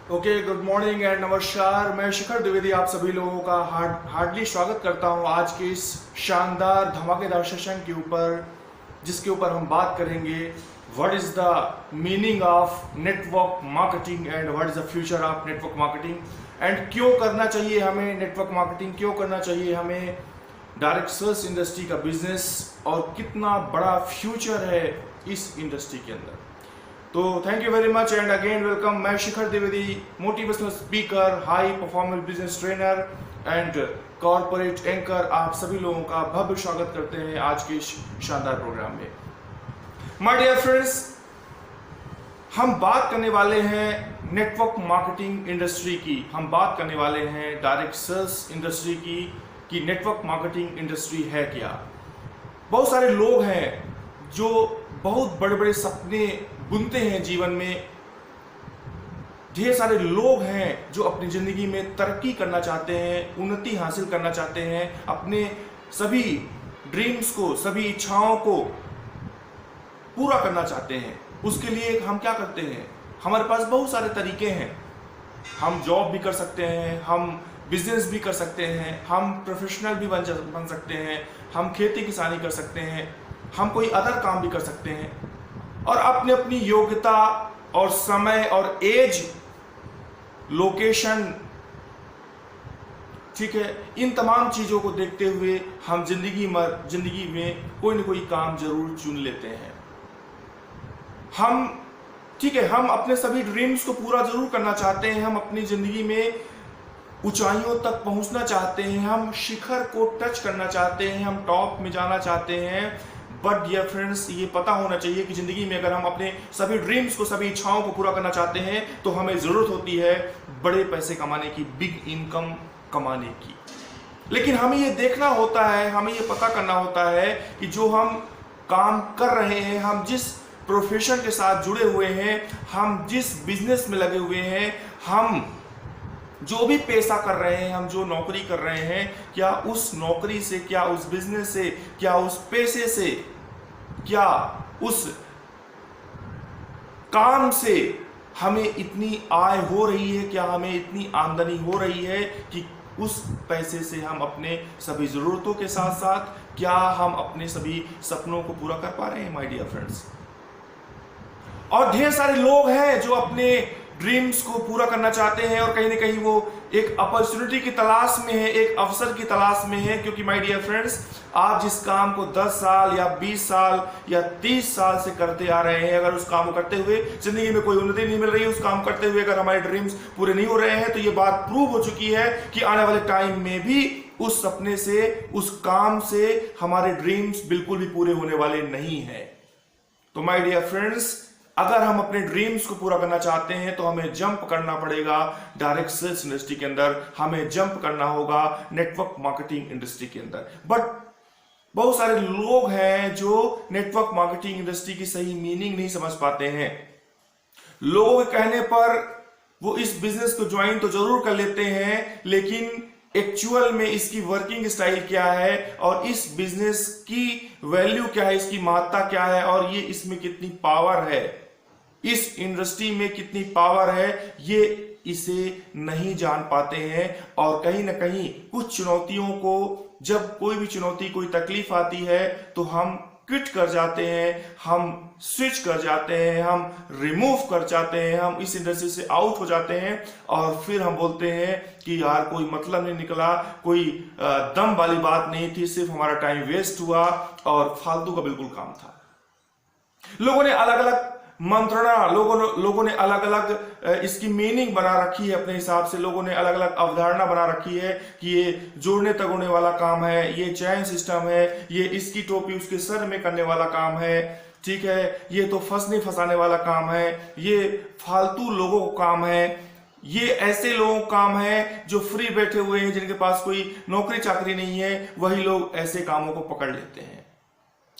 Okay, good morning and नमस्कार। मैं शिखर द्विवेदी आप सभी लोगों का हार्डली स्वागत करता हूं आज के इस शानदार धमाकेदार सेशन के ऊपर, जिसके ऊपर हम बात करेंगे what is the meaning of network marketing and what is the future of network marketing and क्यों करना चाहिए हमें नेटवर्क मार्केटिंग, क्यों करना चाहिए हमें डायरेक्ट सेल्स इंडस्ट्री का बिजनेस और कितना बड़ा फ्यूचर है इस इंडस्ट्री के अंदर। तो thank you very much and again welcome. मैं Shikhar Dwivedi, motivational speaker, high performance business trainer and corporate anchor, आप सभी लोगों का भव्य स्वागत करते हैं आज के शानदार प्रोग्राम में। माय डियर फ्रेंड्स, हम बात करने वाले हैं नेटवर्क मार्केटिंग इंडस्ट्री की, हम बात करने वाले हैं डायरेक्ट सेल्स इंडस्ट्री की कि नेटवर्क मार्केटिंग इंडस्ट्री है क्या। बहुत सारे लोग हैं जो बहुत बड़े बड़े सपने बुनते हैं जीवन में। ढेर सारे लोग हैं जो अपनी जिंदगी में तरक्की करना चाहते हैं, उन्नति हासिल करना चाहते हैं, अपने सभी ड्रीम्स को, सभी इच्छाओं को पूरा करना चाहते हैं। उसके लिए हम क्या करते हैं, हमारे पास बहुत सारे तरीके हैं। हम जॉब भी कर सकते हैं, हम बिजनेस भी कर सकते हैं, हम प्रोफेशनल भी बन सकते हैं, हम खेती किसानी कर सकते हैं, हम कोई अदर काम भी कर सकते हैं और अपनी अपनी योग्यता और समय और एज, लोकेशन, ठीक है, इन तमाम चीजों को देखते हुए हम जिंदगी में कोई ना कोई काम जरूर चुन लेते हैं। हम अपने सभी ड्रीम्स को पूरा जरूर करना चाहते हैं, हम अपनी जिंदगी में ऊंचाइयों तक पहुंचना चाहते हैं, हम शिखर को टच करना चाहते हैं, हम टॉप में जाना चाहते हैं। बट डियर फ्रेंड्स, ये पता होना चाहिए कि जिंदगी में अगर हम अपने सभी ड्रीम्स को, सभी इच्छाओं को पूरा करना चाहते हैं तो हमें जरूरत होती है बड़े पैसे कमाने की, बिग इनकम कमाने की। लेकिन हमें ये देखना होता है, हमें ये पता करना होता है कि जो हम काम कर रहे हैं, हम जिस प्रोफेशन के साथ जुड़े हुए हैं, हम जिस बिजनेस में लगे हुए हैं, हम जो भी पेशा कर रहे हैं, हम जो नौकरी कर रहे हैं, क्या उस नौकरी से, क्या उस बिजनेस से, क्या उस पेशे से, क्या उस काम से हमें इतनी आय हो रही है, क्या हमें इतनी आमदनी हो रही है कि उस पैसे से हम अपने सभी जरूरतों के साथ साथ क्या हम अपने सभी सपनों को पूरा कर पा रहे हैं, माय डियर फ्रेंड्स। और ढेर सारे लोग हैं जो अपने ड्रीम्स को पूरा करना चाहते हैं और कहीं ना कहीं वो एक अपॉर्चुनिटी की तलाश में है, एक अवसर की तलाश में है। क्योंकि माय डियर फ्रेंड्स, आप जिस काम को 10 साल या 20 साल या 30 साल से करते आ रहे हैं, अगर उस काम को करते हुए जिंदगी में कोई उन्नति नहीं मिल रही है, उस काम करते हुए अगर हमारे ड्रीम्स पूरे नहीं हो रहे हैं, तो ये बात प्रूव हो चुकी है कि आने वाले टाइम में भी उस सपने से, उस काम से हमारे ड्रीम्स बिल्कुल भी पूरे होने वाले नहीं है। तो माय डियर फ्रेंड्स, अगर हम अपने ड्रीम्स को पूरा करना चाहते हैं तो हमें जंप करना पड़ेगा डायरेक्ट सेल्स इंडस्ट्री के अंदर, हमें जंप करना होगा नेटवर्क मार्केटिंग इंडस्ट्री के अंदर। बट बहुत सारे लोग हैं जो नेटवर्क मार्केटिंग इंडस्ट्री की सही मीनिंग नहीं समझ पाते हैं। लोगों के कहने पर वो इस बिजनेस को ज्वाइन तो जरूर कर लेते हैं, लेकिन एक्चुअल में इसकी वर्किंग स्टाइल क्या है और इस बिजनेस की वैल्यू क्या है, इसकी महत्ता क्या है और ये इसमें कितनी पावर है, इस इंडस्ट्री में कितनी पावर है, ये इसे नहीं जान पाते हैं। और कहीं ना कहीं कुछ चुनौतियों को, जब कोई भी चुनौती, कोई तकलीफ आती है तो हम क्विट कर जाते हैं, हम स्विच कर जाते हैं, हम रिमूव कर जाते हैं, हम इस इंडस्ट्री से आउट हो जाते हैं और फिर हम बोलते हैं कि यार कोई मतलब नहीं निकला, कोई दम वाली बात नहीं थी, सिर्फ हमारा टाइम वेस्ट हुआ और फालतू का बिल्कुल काम था। लोगों ने अलग अलग मंत्रणा, लोगों ने अलग अलग इसकी मीनिंग बना रखी है अपने हिसाब से, लोगों ने अलग अलग अवधारणा बना रखी है कि ये जोड़ने तगोड़ने वाला काम है, ये चैन सिस्टम है, ये इसकी टोपी उसके सर में करने वाला काम है, ठीक है, ये तो फंसने फंसाने वाला काम है, ये फालतू लोगों का काम है, ये ऐसे लोगों का काम है जो फ्री बैठे हुए हैं, जिनके पास कोई नौकरी चाकरी नहीं है, वही लोग ऐसे कामों को पकड़ लेते हैं।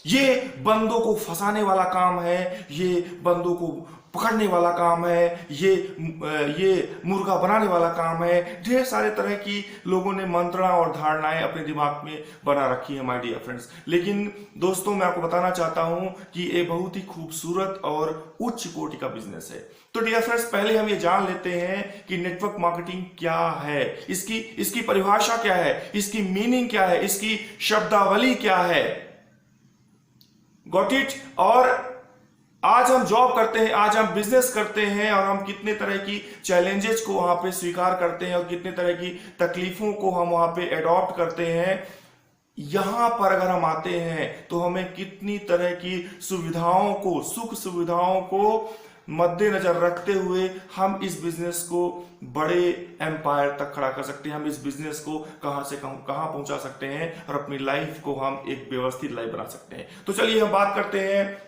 ये बंदों को फंसाने वाला काम है, ये बंदों को पकड़ने वाला काम है, ये मुर्गा बनाने वाला काम है। ढेर सारे तरह की लोगों ने मंत्रणा और धारणाएं अपने दिमाग में बना रखी है माय डियर फ्रेंड्स। लेकिन दोस्तों, मैं आपको बताना चाहता हूं कि ये बहुत ही खूबसूरत और उच्च कोटि का बिजनेस है। तो डियर फ्रेंड्स, पहले हम ये जान लेते हैं कि नेटवर्क मार्केटिंग क्या है, इसकी परिभाषा क्या है, इसकी मीनिंग क्या है, इसकी शब्दावली क्या है। Got it? और आज हम जॉब करते हैं, आज हम बिजनेस करते हैं और हम कितने तरह की चैलेंजेस को वहां पे स्वीकार करते हैं और कितने तरह की तकलीफों को हम वहां पे एडॉप्ट करते हैं। यहां पर अगर हम आते हैं तो हमें कितनी तरह की सुविधाओं को, सुख सुविधाओं को मद्देनजर रखते हुए हम इस बिजनेस को बड़े एम्पायर तक खड़ा कर सकते हैं। हम इस बिजनेस को कहां से कहां पहुंचा सकते हैं और अपनी लाइफ को हम एक व्यवस्थित लाइफ बना सकते हैं। तो चलिए हम बात करते हैं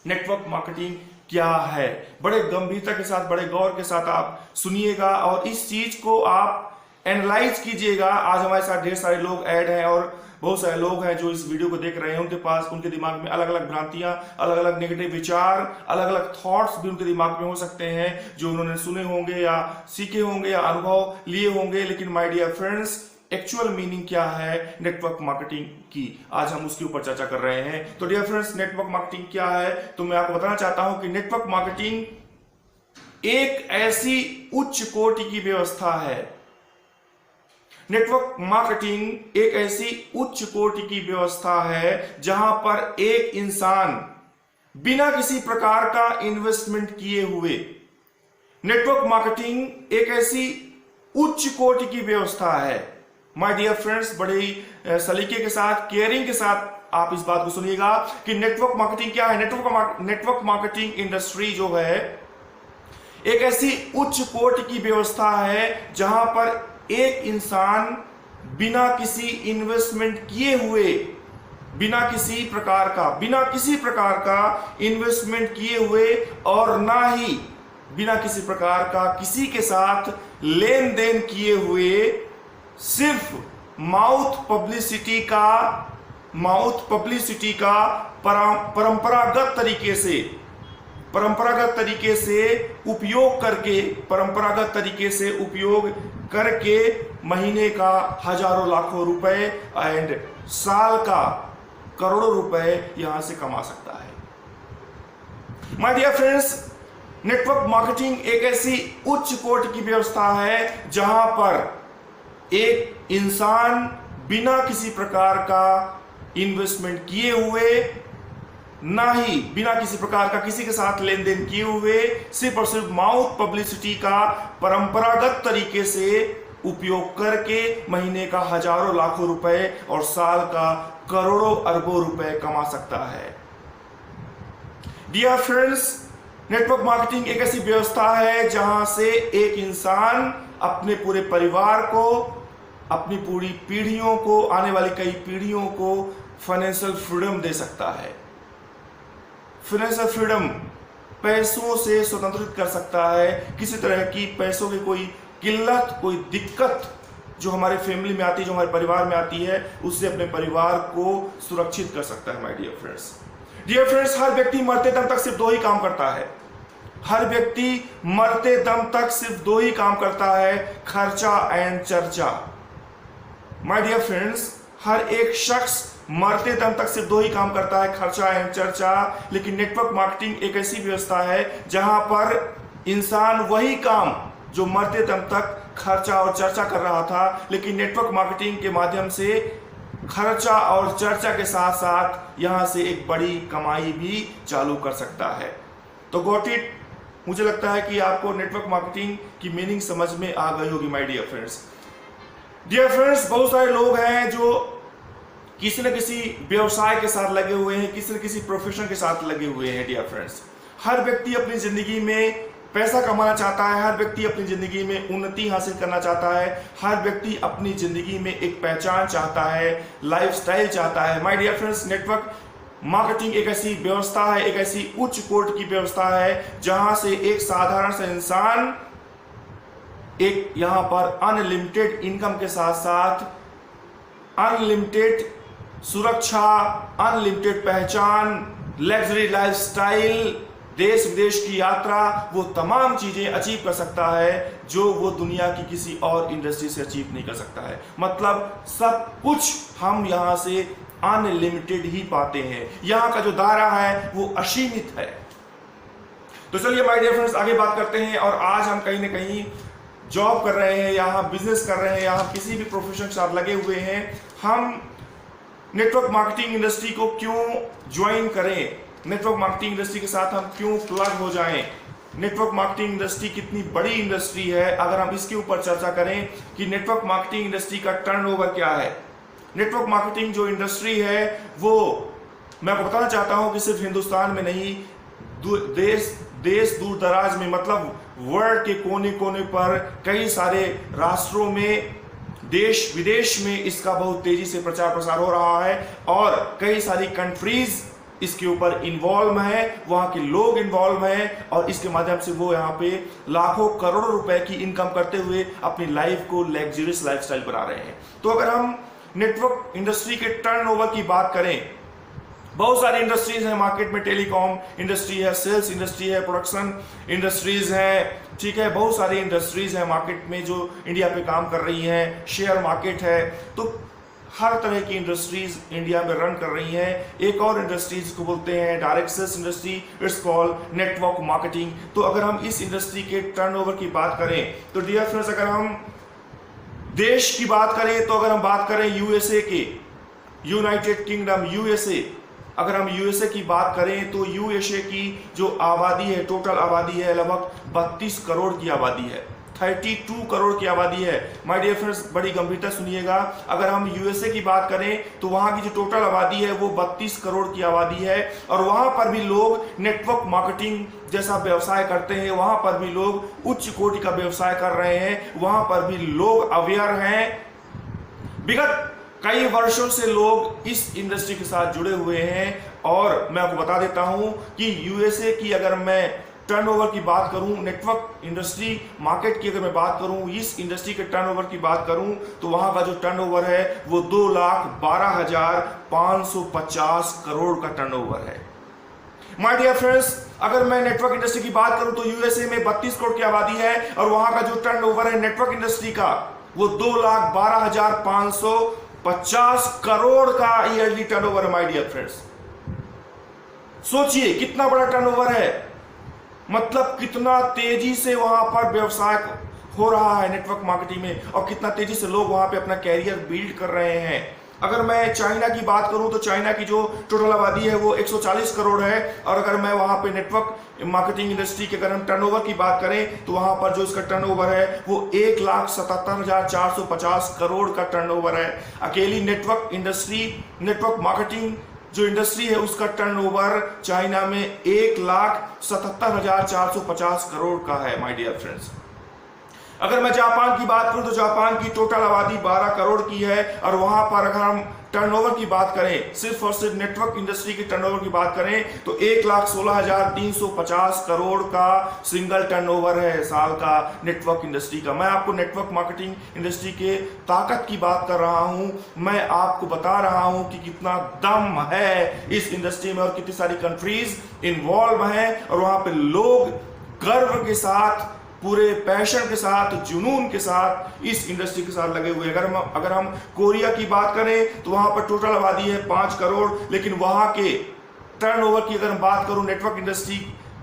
नेटवर्क मार्केटिंग क्या है। बड़े गंभीरता के साथ, बड़े गौर के साथ आप सुनिएगा और इस चीज को आप एनालाइज कीजिएगा। आज हमारे साथ ढेर सारे लोग ऐड हैं और बहुत सारे लोग हैं जो इस वीडियो को देख रहे हैं। उनके दिमाग में अलग अलग भ्रांतियां, अलग अलग नेगेटिव विचार, अलग अलग थॉट्स भी उनके दिमाग में हो सकते हैं जो उन्होंने सुने होंगे या सीखे होंगे या अनुभव लिए होंगे। लेकिन my dear friends, actual meaning क्या है नेटवर्क मार्केटिंग की, आज हम उसके ऊपर चर्चा कर रहे हैं। तो डियर फ्रेंड्स, नेटवर्क मार्केटिंग क्या है? तो मैं आपको बताना चाहता हूं कि नेटवर्क मार्केटिंग एक ऐसी उच्च कोटि की व्यवस्था है। नेटवर्क मार्केटिंग एक ऐसी उच्च कोटि की व्यवस्था है जहां पर एक इंसान बिना किसी प्रकार का इन्वेस्टमेंट किए हुए, नेटवर्क मार्केटिंग एक ऐसी उच्च कोटि की व्यवस्था है। माय डियर फ्रेंड्स, बड़े ही सलीके के साथ, केयरिंग के साथ आप इस बात को सुनिएगा कि नेटवर्क मार्केटिंग क्या है। नेटवर्क मार्केटिंग इंडस्ट्री जो है एक ऐसी उच्च कोटि की व्यवस्था है जहां पर एक इंसान बिना किसी इन्वेस्टमेंट किए हुए, बिना किसी प्रकार का इन्वेस्टमेंट किए हुए और ना ही बिना किसी प्रकार का किसी के साथ लेन देन किए हुए, सिर्फ माउथ पब्लिसिटी का परंपरागत तरीके से उपयोग करके महीने का हजारों लाखों रुपए एंड साल का करोड़ों रुपए यहां से कमा सकता है। My dear friends, network marketing एक ऐसी उच्च कोटि की व्यवस्था है जहां पर एक इंसान बिना किसी प्रकार का इन्वेस्टमेंट किए हुए, ना ही बिना किसी प्रकार का किसी के साथ लेन देन किए हुए, सिर्फ और सिर्फ माउथ पब्लिसिटी का परंपरागत तरीके से उपयोग करके महीने का हजारों लाखों रुपए और साल का करोड़ों अरबों रुपए कमा सकता है। डियर फ्रेंड्स, नेटवर्क मार्केटिंग एक ऐसी व्यवस्था है जहां से एक इंसान अपने पूरे परिवार को, अपनी पूरी पीढ़ियों को, आने वाली कई पीढ़ियों को फाइनेंशियल फ्रीडम दे सकता है। फाइनेंशियल फ्रीडम, पैसों से स्वतंत्रित कर सकता है। किसी तरह की पैसों की कोई किल्लत, कोई दिक्कत जो हमारे फैमिली में आती है, जो हमारे परिवार में आती है, उससे अपने परिवार को सुरक्षित कर सकता है। माय डियर फ्रेंड्स, हर व्यक्ति मरते दम तक सिर्फ दो ही काम करता है। हर व्यक्ति मरते दम तक सिर्फ दो ही काम करता है, खर्चा एंड चर्चा। माय डियर फ्रेंड्स, हर एक शख्स मरते दम तक सिर्फ दो ही काम करता है, खर्चा एंड चर्चा। लेकिन नेटवर्क मार्केटिंग एक ऐसी व्यवस्था है जहां पर इंसान वही काम जो मरते दम तक खर्चा और चर्चा कर रहा था, लेकिन नेटवर्क मार्केटिंग के माध्यम से खर्चा और चर्चा के साथ साथ यहां से एक बड़ी कमाई भी चालू कर सकता है। तो गॉट इट? मुझे लगता है कि आपको नेटवर्क मार्केटिंग की मीनिंग समझ में आ गई होगी my dear friends. Dear friends, बहुत सारे लोग हैं जो किसी न किसी व्यवसाय के साथ लगे हुए हैं, किसी न किसी प्रोफेशन के साथ लगे हुए हैं। डियर फ्रेंड्स, हर व्यक्ति अपनी जिंदगी में पैसा कमाना चाहता है, हर व्यक्ति अपनी जिंदगी में उन्नति हासिल करना चाहता है, हर व्यक्ति अपनी जिंदगी में एक पहचान चाहता है, लाइफस्टाइल चाहता है। My dear friends, network marketing एक ऐसी व्यवस्था है, एक ऐसी उच्च कोटि की व्यवस्था है जहां से एक साधारण सा इंसान एक यहां पर अनलिमिटेड इनकम के साथ साथ अनलिमिटेड सुरक्षा, अनलिमिटेड पहचान, लग्जरी लाइफस्टाइल, देश विदेश की यात्रा, वो तमाम चीजें अचीव कर सकता है जो वो दुनिया की किसी और इंडस्ट्री से अचीव नहीं कर सकता है। मतलब सब कुछ हम यहां से अनलिमिटेड ही पाते हैं, यहां का जो दायरा है वो असीमित है। तो चलिए माय डियर फ्रेंड्स, आगे बात करते हैं। और आज हम कहीं ना कहीं जॉब कर रहे हैं या हम बिजनेस कर रहे हैं या हम किसी भी प्रोफेशन के साथ लगे हुए हैं, हम नेटवर्क मार्केटिंग इंडस्ट्री को क्यों ज्वाइन करें, नेटवर्क मार्केटिंग इंडस्ट्री के साथ हम क्यों प्लग हो जाएं, नेटवर्क मार्केटिंग इंडस्ट्री कितनी बड़ी इंडस्ट्री है। अगर हम इसके ऊपर चर्चा करें कि नेटवर्क मार्केटिंग इंडस्ट्री का टर्नओवर क्या है, नेटवर्क मार्केटिंग जो इंडस्ट्री है वो मैं आपको बताना चाहता हूं कि सिर्फ हिंदुस्तान में नहीं, देश दूर दराज में, मतलब वर्ल्ड के कोने कोने पर कई सारे राष्ट्रों में, देश विदेश में इसका बहुत तेजी से प्रचार प्रसार हो रहा है और कई सारी कंट्रीज इसके ऊपर इन्वॉल्व है, वहां के लोग इन्वॉल्व हैं और इसके माध्यम से वो यहाँ पे लाखों करोड़ों रुपए की इनकम करते हुए अपनी लाइफ को लग्जरियस लाइफस्टाइल बना रहे हैं। तो अगर हम नेटवर्क इंडस्ट्री के टर्नओवर की बात करें, बहुत सारी इंडस्ट्रीज हैं मार्केट में, टेलीकॉम इंडस्ट्री है, सेल्स इंडस्ट्री है, प्रोडक्शन इंडस्ट्रीज है, ठीक है, बहुत सारी इंडस्ट्रीज हैं मार्केट में जो इंडिया पे काम कर रही हैं, शेयर मार्केट है, तो हर तरह की इंडस्ट्रीज इंडिया में रन कर रही हैं। एक और इंडस्ट्रीज को बोलते हैं direct sales industry, it's called network marketing. तो अगर हम इस इंडस्ट्री के टर्नओवर की बात करें तो डियर फ्रेंड्स, अगर हम देश की बात करें तो अगर हम बात करें यूएसए के, यूनाइटेड किंगडम यूएसए, अगर हम यूएसए की बात करें तो यूएसए की जो आबादी है, टोटल आबादी है लगभग 32 करोड़ की आबादी है, 32 करोड़ की आबादी है। माय डियर फ्रेंड्स, बड़ी गंभीरता सुनिएगा, अगर हम यूएसए की बात करें तो वहां की जो टोटल आबादी है वो 32 करोड़ की आबादी है और वहां पर भी लोग नेटवर्क मार्केटिंग जैसा व्यवसाय करते हैं, वहां पर भी लोग उच्च कोटि का व्यवसाय कर रहे हैं, वहां पर भी लोग अवेयर हैं। विगत कई वर्षों से लोग इस इंडस्ट्री के साथ जुड़े हुए हैं और मैं आपको बता देता हूं कि यूएसए की अगर मैं टर्नओवर की बात करूं, नेटवर्क इंडस्ट्री मार्केट की अगर मैं बात करूं, इस इंडस्ट्री के टर्नओवर की बात करूं तो वहां का जो टर्नओवर है वो 2,12,550 करोड़ का टर्नओवर है। माय डियर फ्रेंड्स, अगर मैं नेटवर्क इंडस्ट्री की बात करूं तो यूएसए में 32 करोड़ की आबादी है और वहां का जो टर्नओवर है नेटवर्क इंडस्ट्री का वो 2,12,550 करोड़ का ईयरली टर्नओवर है। माय डियर फ्रेंड्स, सोचिए कितना बड़ा टर्नओवर है, मतलब कितना तेजी से वहां पर व्यवसाय हो रहा है नेटवर्क मार्केटिंग में और कितना तेजी से लोग वहां पे अपना कैरियर बिल्ड कर रहे हैं। अगर मैं चाइना की बात करूं तो चाइना की जो टोटल आबादी है वो 140 करोड़ है और अगर मैं वहां पे नेटवर्क मार्केटिंग इंडस्ट्री के अगर हम टर्नओवर की बात करें तो वहां पर जो इसका टर्नओवर है वो 1,77,450 करोड़ का टर्नओवर है। अकेली नेटवर्क इंडस्ट्री, नेटवर्क मार्केटिंग जो इंडस्ट्री है उसका टर्नओवर चाइना में 1,77,450 करोड़ का है। माय डियर फ्रेंड्स, अगर मैं जापान की बात करूं तो जापान की टोटल आबादी 12 करोड़ की है और वहां पर अगर हम टर्नओवर की बात करें, सिर्फ और सिर्फ नेटवर्क इंडस्ट्री के टर्नओवर की बात करें तो 1,16,350 करोड़ का सिंगल टर्नओवर है साल का नेटवर्क इंडस्ट्री का। मैं आपको नेटवर्क मार्केटिंग इंडस्ट्री के ताकत की बात कर रहा हूं, मैं आपको बता रहा हूं कि कितना दम है इस इंडस्ट्री में और कितनी सारी कंट्रीज इन्वॉल्व हैं और वहां पे लोग गर्व के साथ, पूरे पैशन के साथ, जुनून के साथ इस इंडस्ट्री के साथ लगे हुए। अगर हम कोरिया की बात करें तो वहां पर टोटल आबादी है 5 करोड़, लेकिन वहां के टर्नओवर की अगर हम बात करूं, नेटवर्क इंडस्ट्री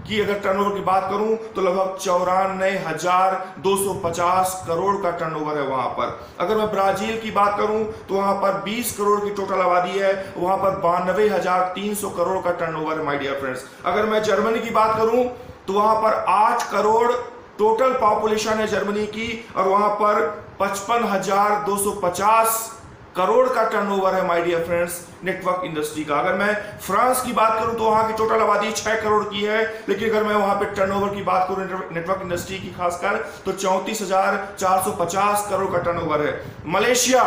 की अगर टर्नओवर की बात करूं तो लगभग 94,250 करोड़ का टर्नओवर है वहां पर। अगर मैं ब्राजील की बात करूं तो वहां पर 20 करोड़ की टोटल आबादी है, वहां पर 92,300 करोड़ का टर्नओवर है। माय डियर फ्रेंड्स, अगर मैं जर्मनी की बात करूं तो वहां पर 8 करोड़ टोटल पॉपुलेशन है जर्मनी की और वहां पर 55,250 करोड़ का टर्नओवर है। My dear friends, network industry का। अगर मैं फ्रांस की बात करूं तो वहां की टोटल आबादी 6 करोड़ की है, लेकिन अगर मैं वहां पे टर्नओवर की बात करूं नेटवर्क इंडस्ट्री की खासकर तो 34,450 करोड़ का टर्नओवर है। मलेशिया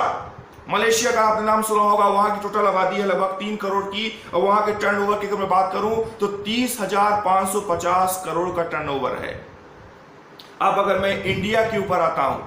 का आपने नाम सुना होगा, वहां की टोटल आबादी है लगभग 3 करोड़ की और वहां के टर्नओवर की अगर मैं बात करूं तो 30,550 करोड़ का टर्नओवर है। अब अगर मैं इंडिया के ऊपर आता हूं,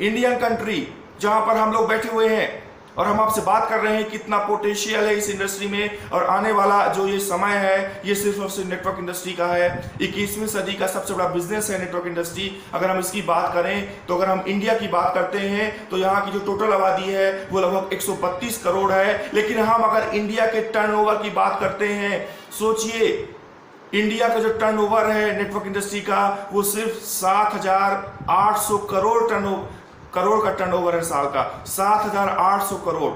इंडियन कंट्री जहां पर हम लोग बैठे हुए हैं, और हम आपसे बात कर रहे हैं कितना पोटेंशियल है इस इंडस्ट्री में, और आने वाला जो ये समय है ये सिर्फ और सिर्फ नेटवर्क इंडस्ट्री का है। 21वीं सदी का सबसे बड़ा बिजनेस है नेटवर्क इंडस्ट्री। अगर हम इसकी बात करें तो अगर हम इंडिया की बात करते हैं तो यहाँ की जो टोटल आबादी है वो लगभग 132 करोड़ है। लेकिन हम अगर इंडिया के टर्नओवर की बात करते हैं, सोचिए इंडिया का जो टर्नओवर है नेटवर्क इंडस्ट्री का वो सिर्फ 7,800 करोड़ का टर्नओवर है साल का, 7,800 करोड़।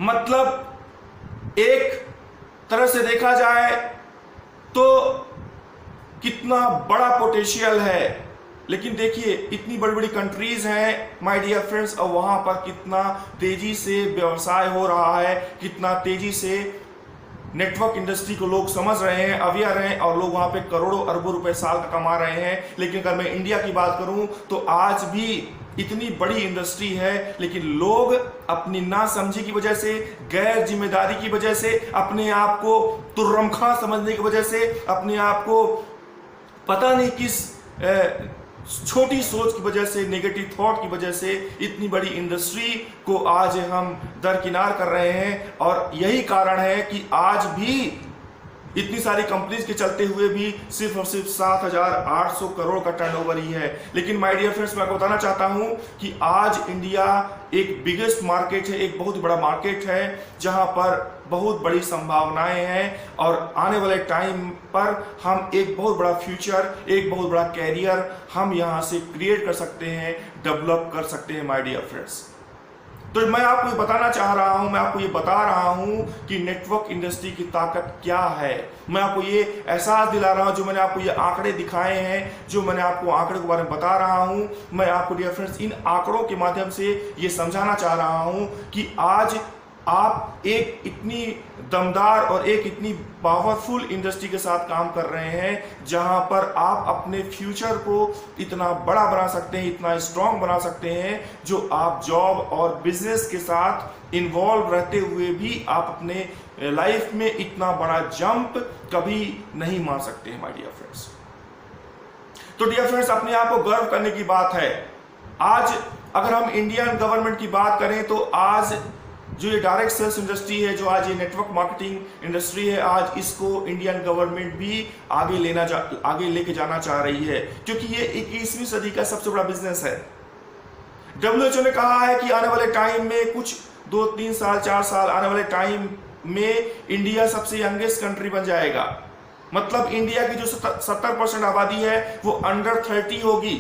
मतलब एक तरह से देखा जाए तो कितना बड़ा पोटेंशियल है। लेकिन देखिए इतनी बड़ी बड़ी कंट्रीज हैं माय डियर फ्रेंड्स, और वहां पर कितना तेजी से व्यवसाय हो रहा है, कितना तेजी से नेटवर्क इंडस्ट्री को लोग समझ रहे हैं, अवेयर हैं, और लोग वहां पे करोड़ों अरबों रुपए साल का कमा रहे हैं। लेकिन अगर मैं इंडिया की बात करूं तो आज भी इतनी बड़ी इंडस्ट्री है, लेकिन लोग अपनी नासमझी की वजह से, गैर जिम्मेदारी की वजह से, अपने आप को तुर्रमखा समझने की वजह से, अपने आप को पता नहीं किस छोटी सोच की वजह से, नेगेटिव थॉट की वजह से इतनी बड़ी इंडस्ट्री को आज हम दरकिनार कर रहे हैं। और यही कारण है कि आज भी इतनी सारी कंपनीज के चलते हुए भी सिर्फ और सिर्फ 7,800 करोड़ का टर्नओवर ही है। लेकिन माय डियर फ्रेंड्स, मैं आपको बताना चाहता हूं कि आज इंडिया एक बिगेस्ट मार्केट है, एक बहुत बड़ा मार्केट है जहां पर बहुत बड़ी संभावनाएं हैं, और आने वाले टाइम पर हम एक बहुत बड़ा फ्यूचर, एक बहुत बड़ा कैरियर हम यहां से क्रिएट कर सकते हैं, डेवलप कर सकते हैं माय डियर फ्रेंड्स। तो मैं आपको ये बताना चाह रहा हूं, मैं आपको ये बता रहा हूं कि नेटवर्क इंडस्ट्री की ताकत क्या है। मैं आपको ये एहसास दिला रहा हूं, जो मैंने आपको ये आंकड़े दिखाए हैं, जो मैंने आपको आंकड़े के बारे में बता रहा हूं, मैं आपको डियर फ्रेंड्स इन आंकड़ों के माध्यम से ये समझाना चाह रहा हूं कि आज आप एक इतनी दमदार और एक इतनी पावरफुल इंडस्ट्री के साथ काम कर रहे हैं जहां पर आप अपने फ्यूचर को इतना बड़ा बना सकते हैं, इतना स्ट्रांग बना सकते हैं, जो आप जॉब और बिजनेस के साथ इन्वॉल्व रहते हुए भी आप अपने लाइफ में इतना बड़ा जंप कभी नहीं मार सकते हैं माय डियर फ्रेंड्स। तो डियर फ्रेंड्स, अपने आप को गर्व करने की बात है। आज अगर हम इंडियन गवर्नमेंट की बात करें तो आज जो ये डायरेक्ट सेल्स इंडस्ट्री है, जो आज ये नेटवर्क मार्केटिंग इंडस्ट्री है, आज इसको इंडियन गवर्नमेंट भी आगे लेके जाना चाह रही है, क्योंकि ये 21वीं सदी का सबसे बड़ा बिजनेस है। WHO ने कहा है कि आने वाले टाइम में कुछ 2-3 साल 4 साल आने वाले टाइम में इंडिया सबसे यंगेस्ट कंट्री बन जाएगा। मतलब इंडिया की जो 70% आबादी है वो अंडर 30 होगी।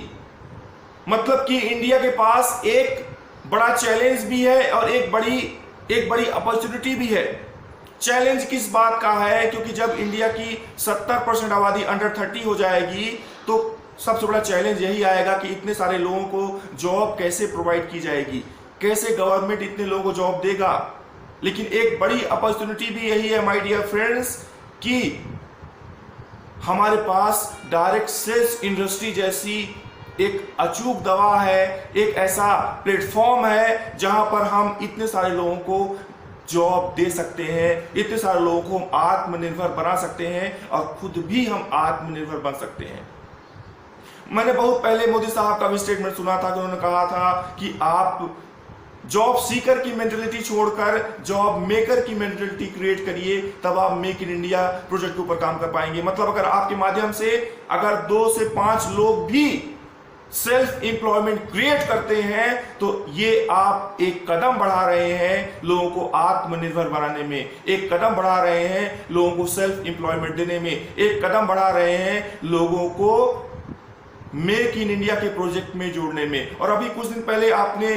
मतलब कि इंडिया के पास एक बड़ा चैलेंज भी है और एक बड़ी अपॉर्चुनिटी भी है। चैलेंज किस बात का है? क्योंकि जब इंडिया की 70% आबादी अंडर 30 हो जाएगी तो सबसे बड़ा चैलेंज यही आएगा कि इतने सारे लोगों को जॉब कैसे प्रोवाइड की जाएगी, कैसे गवर्नमेंट इतने लोगों को जॉब देगा। लेकिन एक बड़ी अपॉर्चुनिटी भी यही है माय डियर फ्रेंड्स कि हमारे पास डायरेक्ट सेल्स इंडस्ट्री जैसी एक अचूक दवा है, एक ऐसा प्लेटफॉर्म है जहां पर हम इतने सारे लोगों को जॉब दे सकते हैं, इतने सारे लोगों को हम आत्मनिर्भर बना सकते हैं और खुद भी हम आत्मनिर्भर बन सकते हैं। मैंने बहुत पहले मोदी साहब का भी स्टेटमेंट सुना था कि उन्होंने कहा था कि आप जॉब सीकर की मेंटेलिटी छोड़कर जॉब मेकर की मेंटेलिटी क्रिएट करिए, तब आप मेक इन इंडिया प्रोजेक्ट के ऊपर काम कर पाएंगे। मतलब अगर आपके माध्यम से अगर 2 से 5 लोग भी सेल्फ एम्प्लॉयमेंट क्रिएट करते हैं तो ये आप एक कदम बढ़ा रहे हैं लोगों को आत्मनिर्भर बनाने में, एक कदम बढ़ा रहे हैं लोगों को सेल्फ एम्प्लॉयमेंट देने में, एक कदम बढ़ा रहे हैं लोगों को मेक इन इंडिया के प्रोजेक्ट में जोड़ने में। और अभी कुछ दिन पहले आपने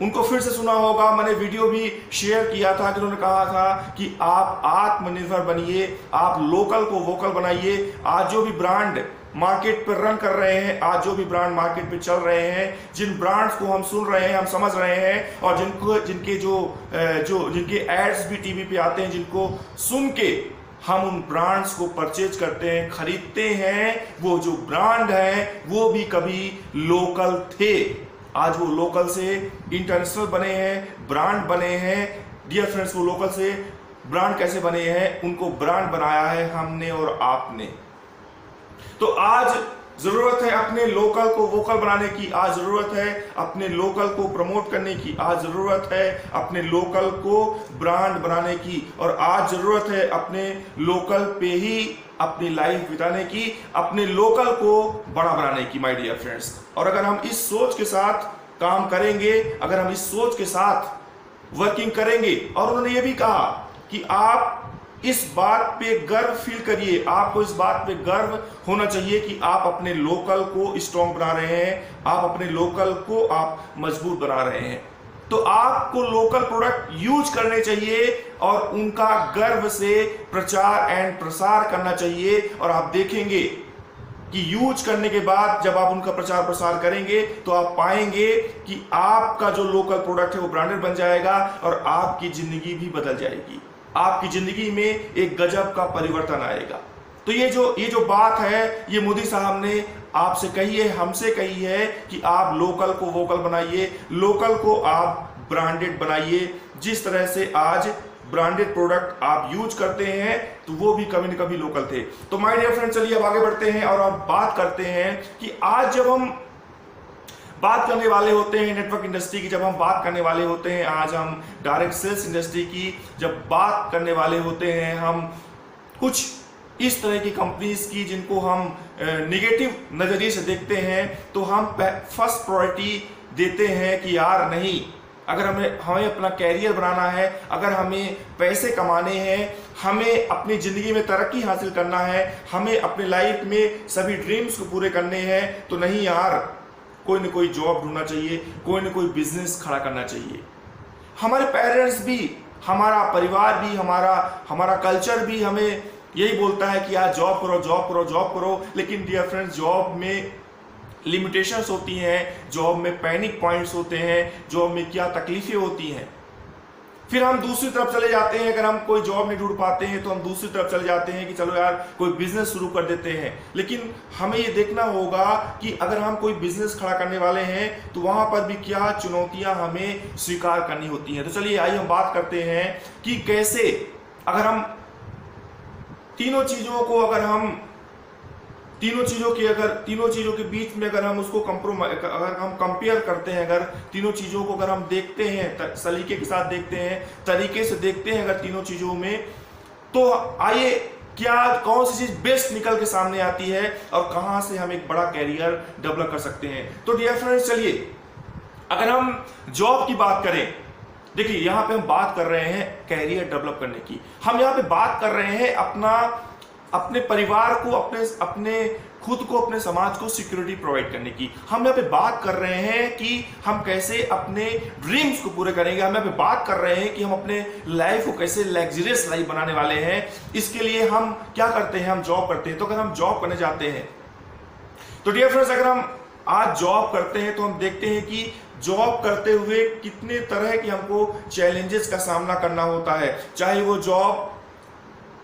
उनको फिर से सुना होगा, मैंने वीडियो भी शेयर किया था कि उन्होंने कहा था कि आप आत्मनिर्भर बनिए, आप लोकल को वोकल बनाइए। आज जो भी ब्रांड मार्केट पर रन कर रहे हैं, आज जो भी ब्रांड मार्केट पे चल रहे हैं, जिन ब्रांड्स को हम सुन रहे हैं, हम समझ रहे हैं और जिनके एड्स भी टीवी पे आते हैं, जिनको सुन के हम उन ब्रांड्स को परचेज करते हैं, खरीदते हैं, वो जो ब्रांड है वो भी कभी लोकल थे, आज वो लोकल से इंटरनेशनल बने हैं, ब्रांड बने हैं। डियर फ्रेंड्स, वो लोकल से ब्रांड कैसे बने हैं? उनको ब्रांड बनाया है हमने और आपने। तो आज जरूरत है अपने अपने लोकल को वोकल बनाने की आज जरूरत है, अपने लोकल को प्रमोट करने की आज जरूरत है, अपने लोकल को ब्रांड बनाने की, और आज जरूरत है अपने लोकल पे ही अपनी लाइफ बिताने की, अपने लोकल को बड़ा बनाने की माय डियर फ्रेंड्स। और अगर हम इस सोच के साथ काम करेंगे, अगर हम इस सोच के साथ वर्किंग करेंगे, और उन्होंने ये भी कहा कि आप इस बात पे गर्व फील करिए, आपको इस बात पे गर्व होना चाहिए कि आप अपने लोकल को स्ट्रॉन्ग बना रहे हैं, आप अपने लोकल को आप मजबूत बना रहे हैं। तो आपको लोकल प्रोडक्ट यूज करने चाहिए और उनका गर्व से प्रचार एंड प्रसार करना चाहिए। और आप देखेंगे कि यूज करने के बाद जब आप उनका प्रचार प्रसार करेंगे तो आप पाएंगे कि आपका जो लोकल प्रोडक्ट है वो ब्रांडेड बन जाएगा और आपकी जिंदगी भी बदल जाएगी, आपकी जिंदगी में एक गजब का परिवर्तन आएगा। तो ये जो बात है ये मोदी साहब ने आपसे कही है, हमसे कही है कि आप लोकल को वोकल बनाइए, लोकल को आप ब्रांडेड बनाइए। जिस तरह से आज ब्रांडेड प्रोडक्ट आप यूज करते हैं तो वो भी कभी न कभी लोकल थे। तो माय डियर फ्रेंड, चलिए अब आगे बढ़ते हैं और अब बात करते हैं कि आज जब हम बात करने वाले होते हैं नेटवर्क इंडस्ट्री की, जब हम बात करने वाले होते हैं, आज हम डायरेक्ट सेल्स इंडस्ट्री की जब बात करने वाले होते हैं, हम कुछ इस तरह की कंपनीज की जिनको हम नेगेटिव नजरिए से देखते हैं, तो हम फर्स्ट प्रायोरिटी देते हैं कि यार नहीं, अगर हमें अपना कैरियर बनाना है, अगर हमें पैसे कमाने हैं, हमें अपनी ज़िंदगी में तरक्की हासिल करना है, हमें अपनी लाइफ में सभी ड्रीम्स को पूरे करने हैं, तो नहीं यार, कोई न कोई जॉब ढूंढना चाहिए, कोई न कोई बिजनेस खड़ा करना चाहिए। हमारे पेरेंट्स भी, हमारा परिवार भी, हमारा कल्चर भी हमें यही बोलता है कि यार जॉब करो, जॉब करो, जॉब करो। लेकिन डियर फ्रेंड्स, जॉब में लिमिटेशंस होती हैं, जॉब में पैनिक पॉइंट्स होते हैं, जॉब में क्या तकलीफें होती हैं। फिर हम दूसरी तरफ चले जाते हैं, अगर हम कोई जॉब नहीं ढूंढ पाते हैं तो हम दूसरी तरफ चले जाते हैं कि चलो यार कोई बिजनेस शुरू कर देते हैं। लेकिन हमें ये देखना होगा कि अगर हम कोई बिजनेस खड़ा करने वाले हैं तो वहां पर भी क्या चुनौतियां हमें स्वीकार करनी होती हैं। तो चलिए आइए हम बात करते हैं कि कैसे अगर हम तीनों चीजों को तीनों चीजों के बीच में अगर हम उसको अगर हम कंपेयर करते हैं, अगर तीनों चीजों को अगर हम देखते हैं, सलीके के साथ देखते हैं, तरीके से देखते हैं अगर तीनों चीजों में, तो आइए कौन सी चीज बेस्ट निकल के सामने आती है और कहां से हम एक बड़ा कैरियर डेवलप कर सकते हैं। तो डियर फ्रेंड्स, चलिए अगर हम जॉब की बात करें, देखिए यहां पे हम बात कर रहे हैं कैरियर डेवलप करने की, हम यहां पे बात कर रहे हैं अपने परिवार को, अपने खुद को, अपने समाज को सिक्योरिटी प्रोवाइड करने की। हम यहाँ पे बात कर रहे हैं कि हम कैसे अपने ड्रीम्स को पूरे करेंगे। हम यहाँ पे बात कर रहे हैं कि हम अपने लाइफ को कैसे लग्जरियस लाइफ बनाने वाले हैं। इसके लिए हम क्या करते हैं, हम जॉब करते हैं। तो अगर हम जॉब करने जाते हैं तो डियर फ्रेंड्स, अगर हम आज जॉब करते हैं तो हम देखते हैं कि जॉब करते हुए कितने तरह के हमको चैलेंजेस का सामना करना होता है, चाहे वो जॉब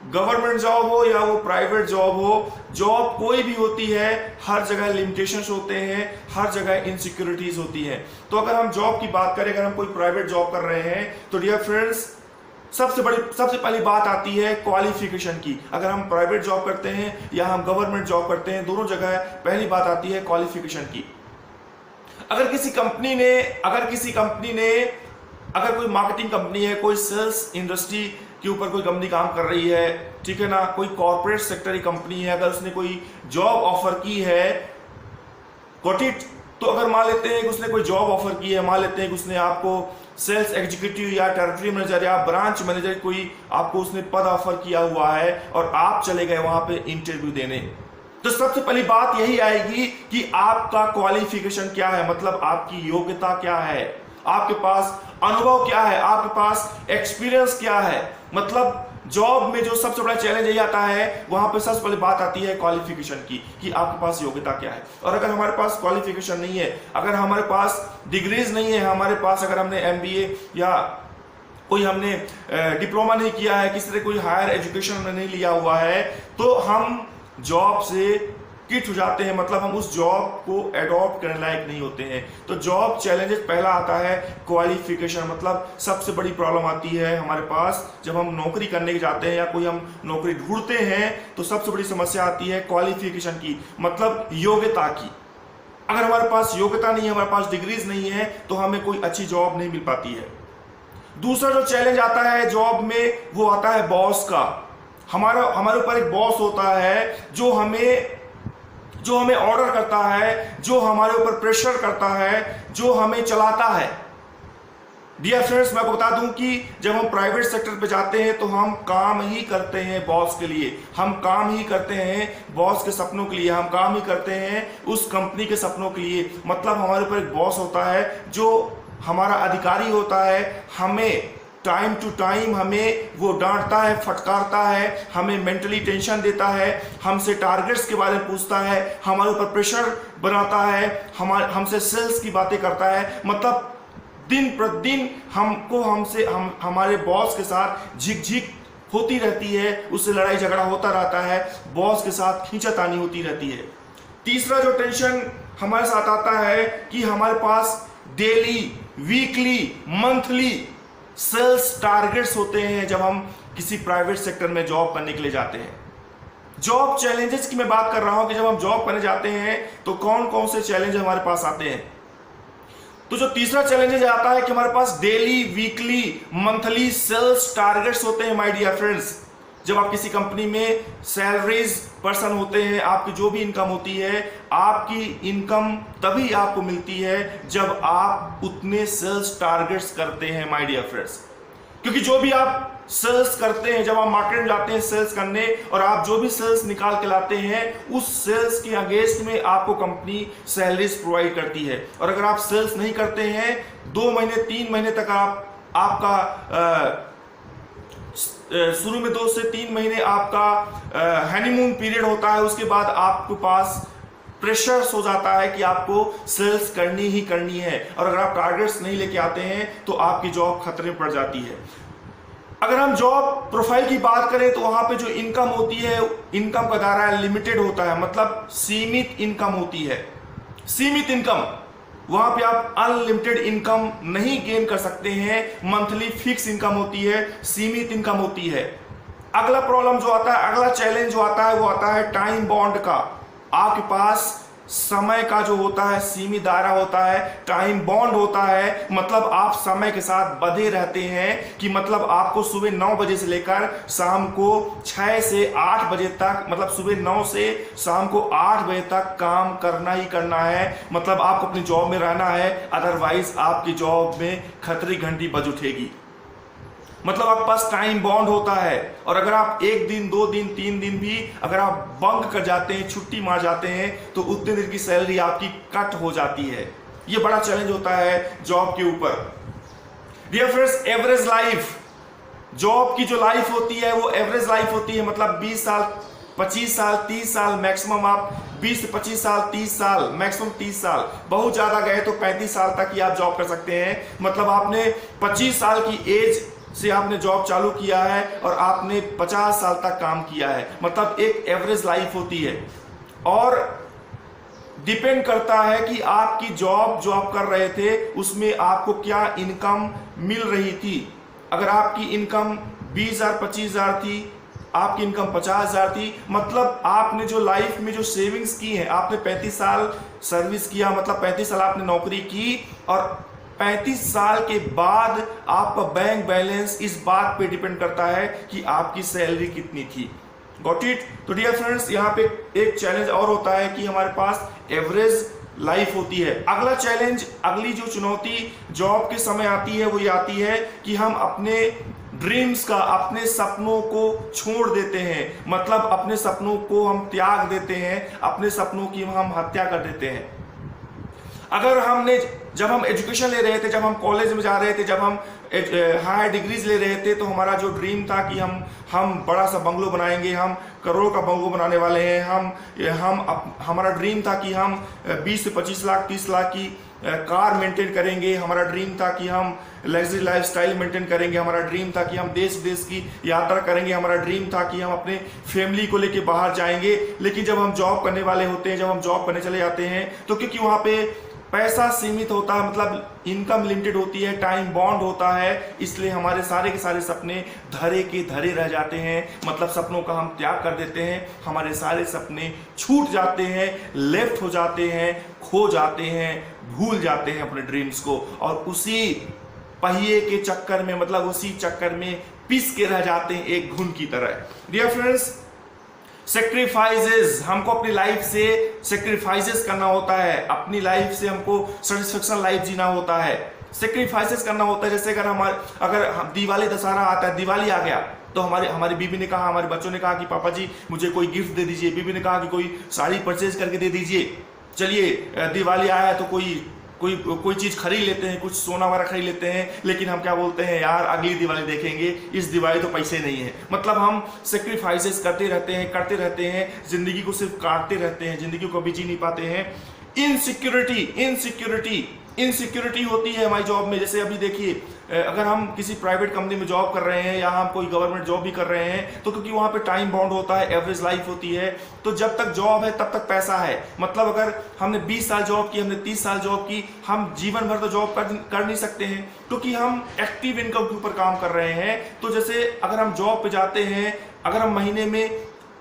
गवर्नमेंट जॉब हो या वो प्राइवेट जॉब हो। जॉब कोई भी होती है, हर जगह लिमिटेशंस होते हैं, हर जगह इनसिक्योरिटीज होती हैं। तो अगर हम जॉब की बात करें, अगर हम कोई प्राइवेट जॉब कर रहे हैं तो डियर फ्रेंड्स, सबसे पहली बात आती है क्वालिफिकेशन की। अगर हम प्राइवेट जॉब करते हैं या हम गवर्नमेंट जॉब करते हैं, दोनों जगह पहली बात आती है क्वालिफिकेशन की। अगर किसी कंपनी ने अगर कोई मार्केटिंग कंपनी है, कोई सेल्स इंडस्ट्री के ऊपर कोई कंपनी काम कर रही है, ठीक है ना, कोई कॉर्पोरेट सेक्टर की कंपनी है, अगर उसने कोई जॉब ऑफर की है, गॉट इट। तो अगर मान लेते हैं कि उसने कोई जॉब ऑफर की है, मान लेते हैं कि उसने आपको सेल्स एग्जीक्यूटिव या टेरिटरी मैनेजर या ब्रांच मैनेजर कोई आपको उसने पद ऑफर किया हुआ है और आप चले गए वहां पे इंटरव्यू देने, तो सबसे पहली बात यही आएगी कि आपका क्वालिफिकेशन क्या है, मतलब आपकी योग्यता क्या है, आपके पास अनुभव क्या है, आपके पास एक्सपीरियंस क्या है। मतलब जॉब में जो सबसे बड़ा चैलेंज यही आता है, वहां पे सबसे पहले बात आती है क्वालिफिकेशन की कि आपके पास योग्यता क्या है। और अगर हमारे पास क्वालिफिकेशन नहीं है, अगर हमारे पास डिग्रीज नहीं है, हमारे पास अगर हमने MBA या कोई हमने डिप्लोमा नहीं किया है, किसी तरह कोई हायर एजुकेशन हमने नहीं लिया हुआ है, तो हम जॉब से किट हो जाते हैं, मतलब हम उस जॉब को एडॉप्ट करने लायक नहीं होते हैं। तो जॉब चैलेंजेस पहला आता है क्वालिफिकेशन, मतलब सबसे बड़ी प्रॉब्लम आती है हमारे पास जब हम नौकरी करने जाते हैं या कोई हम नौकरी ढूंढते हैं, तो सबसे बड़ी समस्या आती है क्वालिफिकेशन की, मतलब योग्यता की। अगर हमारे पास योग्यता नहीं है, हमारे पास डिग्रीज नहीं है, तो हमें कोई अच्छी जॉब नहीं मिल पाती है। दूसरा जो चैलेंज आता है जॉब में, वो आता है बॉस का। हमारे ऊपर एक बॉस होता है जो हमें ऑर्डर करता है, जो हमारे ऊपर प्रेशर करता है, जो हमें चलाता है। डियर फ्रेंड्स, मैं आपको बता दूं कि जब हम प्राइवेट सेक्टर पे जाते हैं तो हम काम ही करते हैं बॉस के लिए, हम काम ही करते हैं बॉस के सपनों के लिए, हम काम ही करते हैं उस कंपनी के सपनों के लिए। मतलब हमारे ऊपर एक बॉस होता है जो हमारा अधिकारी होता है, हमें टाइम टू टाइम हमें वो डांटता है, फटकारता है, हमें मेंटली टेंशन देता है, हमसे टारगेट्स के बारे में पूछता है, हमारे ऊपर प्रेशर बनाता है, हमसे सेल्स की बातें करता है। मतलब दिन प्रतिदिन हमारे बॉस के साथ झिक होती रहती है, उससे लड़ाई झगड़ा होता रहता है, बॉस के साथ खींचातानी होती रहती है। तीसरा जो टेंशन हमारे साथ आता है कि हमारे पास daily, weekly, monthly sales targets होते हैं जब हम किसी प्राइवेट सेक्टर में जॉब करने के लिए जाते हैं। जॉब चैलेंजेस की मैं बात कर रहा हूं कि जब हम जॉब करने जाते हैं तो कौन कौन से चैलेंज हमारे पास आते हैं। तो जो तीसरा चैलेंज आता है कि हमारे पास daily, weekly, monthly sales targets होते हैं। माय डियर फ्रेंड्स, जब आप किसी कंपनी में सैलरीज पर्सन होते हैं, आपकी जो भी इनकम होती है, आपकी इनकम तभी आपको मिलती है जब आप उतने सेल्स टारगेट्स करते हैं। माय डियर फ्रेंड्स, क्योंकि जो भी आप सेल्स करते हैं, जब आप मार्केट में जाते हैं सेल्स करने और आप जो भी सेल्स निकाल के लाते हैं, उस सेल्स के अगेंस्ट में आपको कंपनी सैलरीज प्रोवाइड करती है। और अगर आप सेल्स नहीं करते हैं, 2 महीने 3 महीने तक आपका शुरू में 2 से 3 महीने आपका हनीमून पीरियड होता है, उसके बाद आपके पास प्रेशर हो जाता है कि आपको सेल्स करनी ही करनी है। और अगर आप टारगेट्स नहीं लेके आते हैं तो आपकी जॉब खतरे में पड़ जाती है। अगर हम जॉब प्रोफाइल की बात करें तो वहां पे जो इनकम होती है, इनकम का दायरा लिमिटेड होता है, मतलब सीमित इनकम होती है। सीमित इनकम, वहां पे आप अनलिमिटेड इनकम नहीं गेन कर सकते हैं। मंथली फिक्स इनकम होती है, सीमित इनकम होती है। अगला प्रॉब्लम जो आता है, अगला चैलेंज जो आता है, वो आता है टाइम बॉन्ड का। आपके पास समय का जो होता है सीमित दायरा होता है, टाइम बॉन्ड होता है। मतलब आप समय के साथ बंधे रहते हैं कि मतलब आपको सुबह 9 बजे से लेकर शाम को 6 से 8 बजे तक, मतलब सुबह 9 से शाम को 8 बजे तक काम करना ही करना है। मतलब आपको अपनी जॉब में रहना है, अदरवाइज आपकी जॉब में खतरे की घंटी बज उठेगी। मतलब आपके पास टाइम बॉन्ड होता है। और अगर आप 1 दिन, 2 दिन, 3 दिन भी अगर आप बंक कर जाते हैं, छुट्टी मार जाते हैं, तो उतने दिन की सैलरी आपकी कट हो जाती है। ये बड़ा चैलेंज होता है जॉब के ऊपर। Dear friends, average life, job की जो लाइफ होती है वो एवरेज लाइफ होती है। मतलब 20 साल, 25 साल, 30 साल, मैक्सिमम आप 20 से 25 साल, 30 साल, मैक्सिमम 30 साल, बहुत ज्यादा गए तो 35 साल तक ही आप जॉब कर सकते हैं। मतलब आपने 25 साल की एज से आपने जॉब चालू किया है और आपने 50 साल तक काम किया है। मतलब एक एवरेज लाइफ होती है। और डिपेंड करता है कि आपकी जॉब जो आप कर रहे थे उसमें आपको क्या इनकम मिल रही थी। अगर आपकी इनकम 20,000, 25,000 थी, आपकी इनकम 50,000 थी, मतलब आपने जो लाइफ में जो सेविंग्स की है, आपने 35 साल सर्विस किया, मतलब 35 साल आपने नौकरी की, और 35 साल के बाद आपका बैंक बैलेंस इस बात पे डिपेंड करता है कि आपकी सैलरी कितनी थी। Got it? तो डियर फ्रेंड्स, यहाँ पे एक चैलेंज और होता है कि हमारे पास एवरेज लाइफ होती है। अगला चैलेंज, अगली जो चुनौती जॉब के समय आती है वो ये आती है कि हम अपने ड्रीम्स का, अपने सपनों को छोड़ देते हैं। मतलब अपने सपनों को हम त्याग देते हैं, अपने सपनों की हम हत्या कर देते हैं। जब हम एजुकेशन ले रहे थे, जब हम कॉलेज में जा रहे थे, जब हम हायर डिग्रीज ले रहे थे, तो हमारा जो ड्रीम था कि हम बड़ा सा बंगलो बनाएंगे, हम करोड़ का बंगलो बनाने वाले हैं, हमारा ड्रीम था कि हम 20 से 25 लाख, 30 लाख की कार मेंटेन करेंगे। हमारा ड्रीम था कि हम लग्जरी लाइफस्टाइल मेंटेन करेंगे। हमारा ड्रीम था कि हम देश विदेश की यात्रा करेंगे। हमारा ड्रीम था कि हम अपने फैमिली को लेके बाहर जाएंगे। लेकिन जब हम जॉब करने वाले होते हैं, जब हम जॉब करने चले जाते हैं, तो क्योंकि वहाँ पे पैसा सीमित होता है, मतलब इनकम लिमिटेड होती है, टाइम बॉन्ड होता है, इसलिए हमारे सारे के सारे सपने धरे के धरे रह जाते हैं। मतलब सपनों का हम त्याग कर देते हैं, हमारे सारे सपने छूट जाते हैं, लेफ्ट हो जाते हैं, खो जाते हैं, भूल जाते हैं अपने ड्रीम्स को, और उसी पहिए के चक्कर में, मतलब उसी चक्कर में पिस के रह जाते हैं एक घुन की तरह। डियर फ्रेंड्स, सेक्रीफाइसेस, हमको अपनी लाइफ से सेक्रीफाइसेस करना होता है, अपनी लाइफ से हमको सेटिस्फेक्शन लाइफ जीना होता है, सेक्रीफाइसेस करना होता है। जैसे अगर दिवाली दशहरा आता है, दिवाली आ गया तो हमारी बीवी ने कहा, हमारे बच्चों ने कहा कि पापा जी मुझे कोई गिफ्ट दे दीजिए, बीवी ने कहा कि कोई साड़ी परचेज करके दे दीजिए, चलिए दिवाली आया है तो कोई चीज खरीद लेते हैं, कुछ सोना वगैरह खरीद लेते हैं। लेकिन हम क्या बोलते हैं, यार अगली दिवाली देखेंगे, इस दिवाली तो पैसे नहीं है। मतलब हम सेक्रीफाइसेस करते रहते हैं, जिंदगी को सिर्फ काटते रहते हैं, जिंदगी को कभी जी नहीं पाते हैं। इनसिक्योरिटी होती है हमारी जॉब में। जैसे अभी देखिए, अगर हम किसी प्राइवेट कंपनी में जॉब कर रहे हैं या हम कोई गवर्नमेंट जॉब भी कर रहे हैं, तो क्योंकि वहां पे टाइम बाउंड होता है, एवरेज लाइफ होती है, तो जब तक जॉब है तब तक पैसा है। मतलब अगर हमने 20 साल जॉब की, हमने 30 साल जॉब की, हम जीवन भर तो जॉब कर नहीं सकते हैं, क्योंकि हम एक्टिव इनकम के ऊपर काम कर रहे हैं। तो जैसे अगर हम जॉब पे जाते हैं, अगर हम महीने में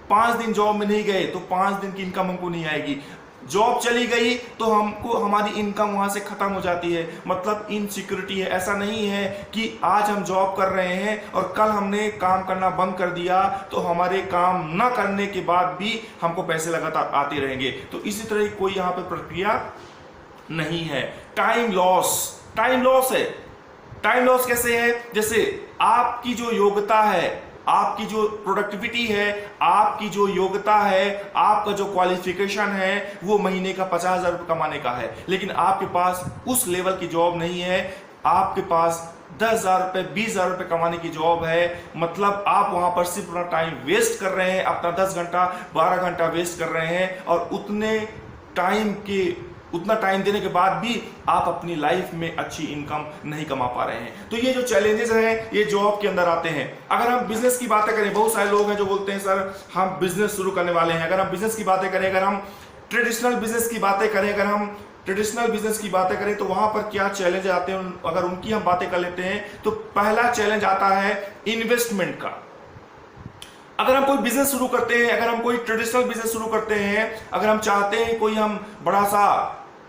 5 दिन जॉब में नहीं गए तो 5 दिन की इनकम हमको नहीं आएगी। जॉब चली गई तो हमको हमारी इनकम वहां से खत्म हो जाती है। मतलब इनसिक्योरिटी है। ऐसा नहीं है कि आज हम जॉब कर रहे हैं और कल हमने काम करना बंद कर दिया तो हमारे काम ना करने के बाद भी हमको पैसे लगातार आते रहेंगे। तो इसी तरह की कोई यहाँ पे प्रक्रिया नहीं है। टाइम लॉस है। टाइम लॉस कैसे है? जैसे आपकी जो योग्यता है, आपकी जो प्रोडक्टिविटी है, आपकी जो योग्यता है, आपका जो क्वालिफिकेशन है, वो महीने का 50,000 रुपये कमाने का है, लेकिन आपके पास उस लेवल की जॉब नहीं है। आपके पास 10,000 रुपये, 20,000 रुपये कमाने की जॉब है। मतलब आप वहां पर सिर्फ अपना टाइम वेस्ट कर रहे हैं, अपना 10 घंटा 12 घंटा वेस्ट कर रहे हैं, और उतना टाइम देने के बाद भी आप अपनी लाइफ में अच्छी इनकम नहीं कमा पा रहे हैं। तो ये जो चैलेंजेस हैं, ये जॉब के अंदर आते हैं। अगर हम बिजनेस की बातें करें, बहुत सारे लोग हैं जो बोलते हैं सर हम बिजनेस शुरू करने वाले हैं। अगर हम बिजनेस की बातें करें, अगर हम ट्रेडिशनल बिजनेस की बातें करें, तो वहां पर क्या चैलेंज आते हैं, अगर उनकी हम बातें कर लेते हैं, तो पहला चैलेंज आता है इन्वेस्टमेंट का। अगर हम कोई बिजनेस शुरू करते हैं, अगर हम कोई ट्रेडिशनल बिजनेस शुरू करते हैं, अगर हम चाहते हैं कोई हम बड़ा सा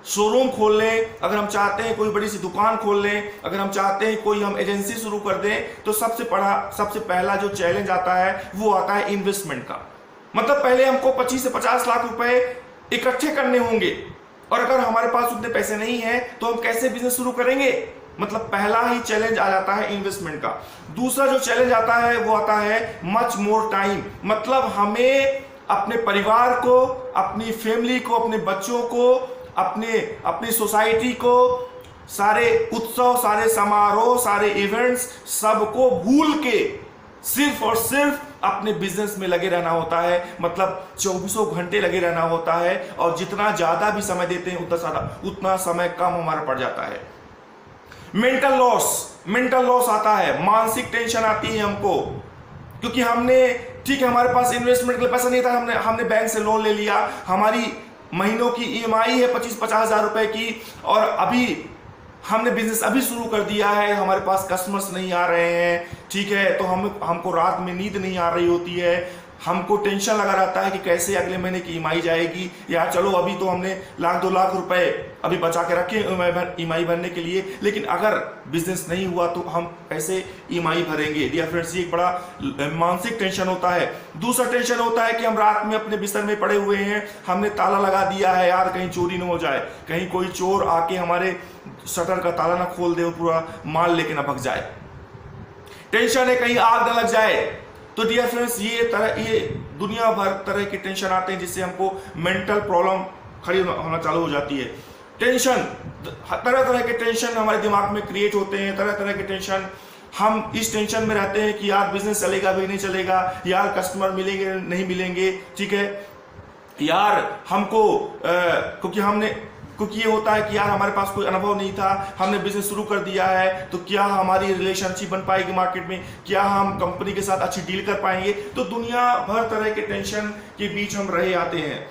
शोरूम खोल लें, अगर हम चाहते हैं कोई बड़ी सी दुकान खोल लें, अगर हम चाहते हैं कोई हम एजेंसी शुरू कर दें, तो सबसे पहला जो चैलेंज आता है वो आता है इन्वेस्टमेंट का। मतलब पहले हमको 25 से 50 लाख रुपए इकट्ठे करने होंगे, और अगर हमारे पास उतने पैसे नहीं है तो हम कैसे बिजनेस शुरू करेंगे? मतलब पहला ही चैलेंज आ जाता है इन्वेस्टमेंट का। दूसरा जो चैलेंज आता है वो आता है मच मोर टाइम। मतलब हमें अपने परिवार को, अपनी फैमिली को, अपने बच्चों को, अपनी सोसाइटी को, सारे उत्सव, सारे समारोह, सारे इवेंट्स, सबको भूल के सिर्फ और सिर्फ अपने बिजनेस में लगे रहना होता है। मतलब 24 घंटे लगे रहना होता है, और जितना ज्यादा भी समय देते हैं उतना समय कम हमारा पड़ जाता है। मेंटल लॉस आता है, मानसिक टेंशन आती है हमको, क्योंकि ठीक है हमारे पास इन्वेस्टमेंट के लिए पैसा नहीं था, हमने बैंक से लोन ले लिया, हमारी महीनों की ईएमआई है 25-50 हजार रुपए की, और अभी हमने बिजनेस अभी शुरू कर दिया है, हमारे पास कस्टमर्स नहीं आ रहे हैं, ठीक है, तो हमको रात में नींद नहीं आ रही होती है, हमको टेंशन लगा रहता है कि कैसे अगले महीने की ईएमआई जाएगी। यार चलो अभी तो हमने 1-2 लाख रुपए अभी बचा के रखे ईएमआई भरने के लिए, लेकिन अगर बिजनेस नहीं हुआ तो हम कैसे ईएमआई भरेंगे? डियर फ्रेंड्स, ये एक बड़ा मानसिक टेंशन होता है। दूसरा टेंशन होता है कि हम रात में अपने बिस्तर में पड़े हुए हैं, हमने ताला लगा दिया है, यार कहीं चोरी न हो जाए, कहीं कोई चोर आके हमारे शटर का ताला ना खोल दे और पूरा माल लेके ना भग जाए। टेंशन है कहीं आग न लग जाए। तो डियर फ्रेंड्स, ये दुनिया भर तरह के टेंशन आते हैं, जिससे हमको मेंटल प्रॉब्लम खड़ी होना चालू हो जाती है। टेंशन, तरह तरह के टेंशन हमारे दिमाग में क्रिएट होते हैं, तरह तरह के टेंशन। हम इस टेंशन में रहते हैं कि यार बिजनेस चलेगा भी नहीं चलेगा, यार कस्टमर मिलेंगे नहीं मिलेंगे, ठीक है यार हमको क्योंकि ये होता है कि यार हमारे पास कोई अनुभव नहीं था, हमने बिजनेस शुरू कर दिया है, तो क्या हमारी रिलेशनशिप बन पाएगी मार्केट में, क्या हम कंपनी के साथ अच्छी डील कर पाएंगे? तो दुनिया भर तरह के टेंशन के बीच हम रहे आते हैं।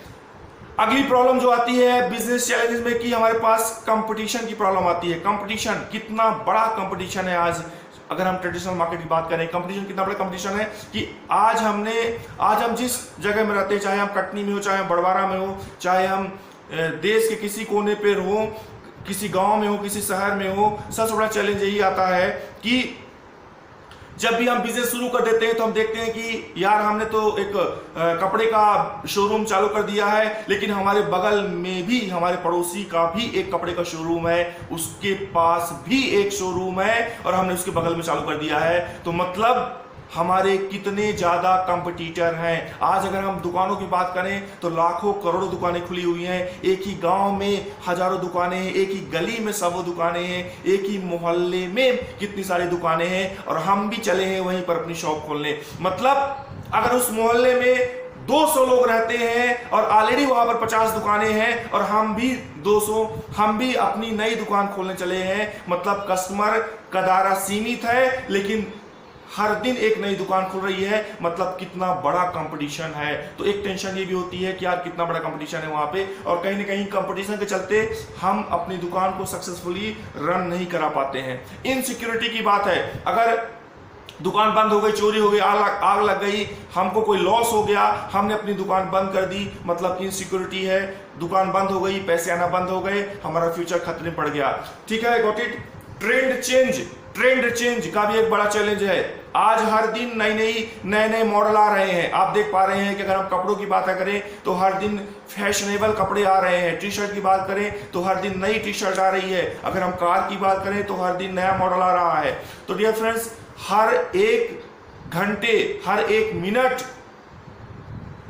अगली प्रॉब्लम जो आती है बिजनेस चैलेंजेस में कि हमारे पास कंपटीशन की प्रॉब्लम आती है। कंपटीशन, कितना बड़ा कंपटीशन है आज। अगर हम ट्रेडिशनल मार्केट की बात करें, कंपटीशन कितना बड़ा कंपटीशन है कि आज हम जिस जगह में रहते हैं, चाहे हम कटनी में हो, चाहे हम बड़वारा में हो, चाहे हम देश के किसी कोने पर हो, किसी गांव में हो, किसी शहर में हो, सबसे बड़ा चैलेंज यही आता है कि जब भी हम बिजनेस शुरू कर देते हैं तो हम देखते हैं कि यार हमने तो एक कपड़े का शोरूम चालू कर दिया है, लेकिन हमारे बगल में भी हमारे पड़ोसी का भी एक कपड़े का शोरूम है, उसके पास भी एक शोरूम है और हमने उसके बगल में चालू कर दिया है। तो मतलब हमारे कितने ज्यादा कंपटीटर हैं। आज अगर हम दुकानों की बात करें तो लाखों करोड़ों दुकानें खुली हुई हैं, एक ही गांव में हजारों दुकानें हैं, एक ही गली में सौ दुकानें हैं, एक ही मोहल्ले में कितनी सारी दुकानें हैं और हम भी चले हैं वहीं पर अपनी शॉप खोलने। मतलब अगर उस मोहल्ले में 200 लोग रहते हैं और ऑलरेडी वहां पर 50 दुकानें हैं और हम भी अपनी नई दुकान खोलने चले हैं। मतलब कस्टमर का दायरा सीमित है, लेकिन हर दिन एक नई दुकान खुल रही है। मतलब कितना बड़ा कंपटीशन है। तो एक टेंशन ये भी होती है कि यार कितना बड़ा कंपटीशन है वहां पे, और कहीं ना कहीं कंपटीशन के चलते हम अपनी दुकान को सक्सेसफुली रन नहीं करा पाते हैं। इनसिक्योरिटी की बात है, अगर दुकान बंद हो गई, चोरी हो गई, आग लग गई, हमको कोई लॉस हो गया, हमने अपनी दुकान बंद कर दी, मतलब इनसिक्योरिटी है। दुकान बंद हो गई, पैसे आना बंद हो गए, हमारा फ्यूचर खतरे में पड़ गया। ठीक है, गॉट इट। ट्रेंड चेंज का भी एक बड़ा चैलेंज है। आज हर दिन नए मॉडल आ रहे हैं। आप देख पा रहे हैं कि अगर हम कपड़ों की बात करें तो हर दिन फैशनेबल कपड़े आ रहे हैं। टी शर्ट की बात करें तो हर दिन नई टी शर्ट आ रही है। अगर हम कार की बात करें तो हर दिन नया मॉडल आ रहा है। तो डियर फ्रेंड्स, हर एक घंटे, हर एक मिनट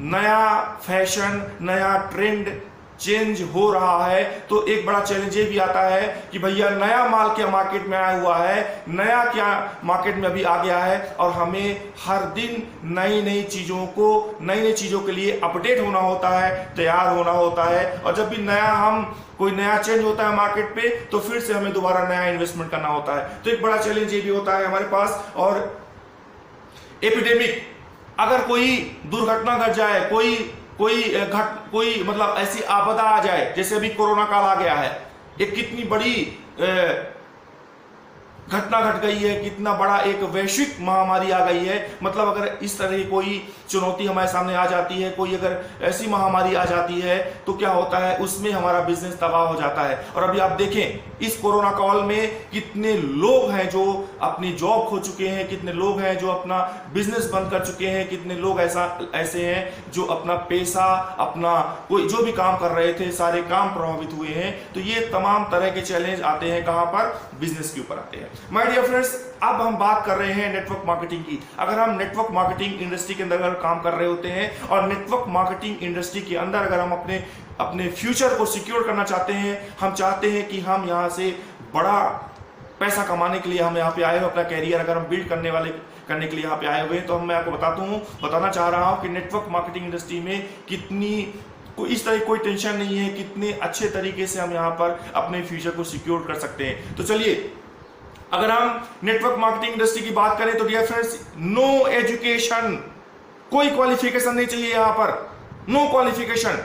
नया फैशन, नया ट्रेंड चेंज हो रहा है। तो एक बड़ा चैलेंज ये भी आता है कि भैया नया माल क्या मार्केट में आया हुआ है, नया क्या मार्केट में अभी आ गया है, और हमें हर दिन नई चीजों के लिए अपडेट होना होता है, तैयार होना होता है। और जब भी कोई नया चेंज होता है मार्केट पे तो फिर से हमें दोबारा नया इन्वेस्टमेंट करना होता है। तो एक बड़ा चैलेंज ये भी होता है हमारे पास। और एपिडेमिक, अगर कोई दुर्घटना घट जाए, कोई मतलब ऐसी आपदा आ जाए, जैसे अभी कोरोना काल आ गया है, एक कितनी बड़ी घटना घट गई है, कितना बड़ा एक वैश्विक महामारी आ गई है। मतलब अगर इस तरह की कोई चुनौती हमारे सामने आ जाती है, कोई अगर ऐसी महामारी आ जाती है, तो क्या होता है, उसमें हमारा बिजनेस तबाह हो जाता है। और अभी आप देखें इस कोरोना काल में कितने लोग हैं जो अपनी जॉब खो चुके हैं, कितने लोग हैं जो अपना बिजनेस बंद कर चुके हैं, कितने लोग ऐसे हैं जो अपना पैसा, अपना कोई जो भी काम कर रहे थे, सारे काम प्रभावित हुए हैं। तो ये तमाम तरह के चैलेंज आते हैं, कहां पर, बिजनेस के ऊपर आते हैं। माय डियर फ्रेंड्स, अब हम बात कर रहे हैं नेटवर्क मार्केटिंग की। अगर हम नेटवर्क मार्केटिंग इंडस्ट्री के अंदर काम कर रहे होते हैं और नेटवर्क मार्केटिंग इंडस्ट्री के अंदर अगर हम अपने फ्यूचर को सिक्योर करना चाहते हैं, हम चाहते हैं कि हम यहाँ से बड़ा पैसा कमाने के लिए हम यहाँ पे आए हो, अपना कैरियर अगर हम बिल्ड करने के लिए यहाँ पे आए हुए हैं, तो मैं आपको बताना चाह रहा हूँ कि नेटवर्क मार्केटिंग इंडस्ट्री में इस तरह कोई टेंशन नहीं है, कितने अच्छे तरीके से हम यहाँ पर अपने फ्यूचर को सिक्योर कर सकते हैं। तो चलिए, अगर हम नेटवर्क मार्केटिंग इंडस्ट्री की बात करें तो डियर फ्रेंड्स, नो एजुकेशन, कोई क्वालिफिकेशन नहीं चाहिए यहां पर, नो क्वालिफिकेशन।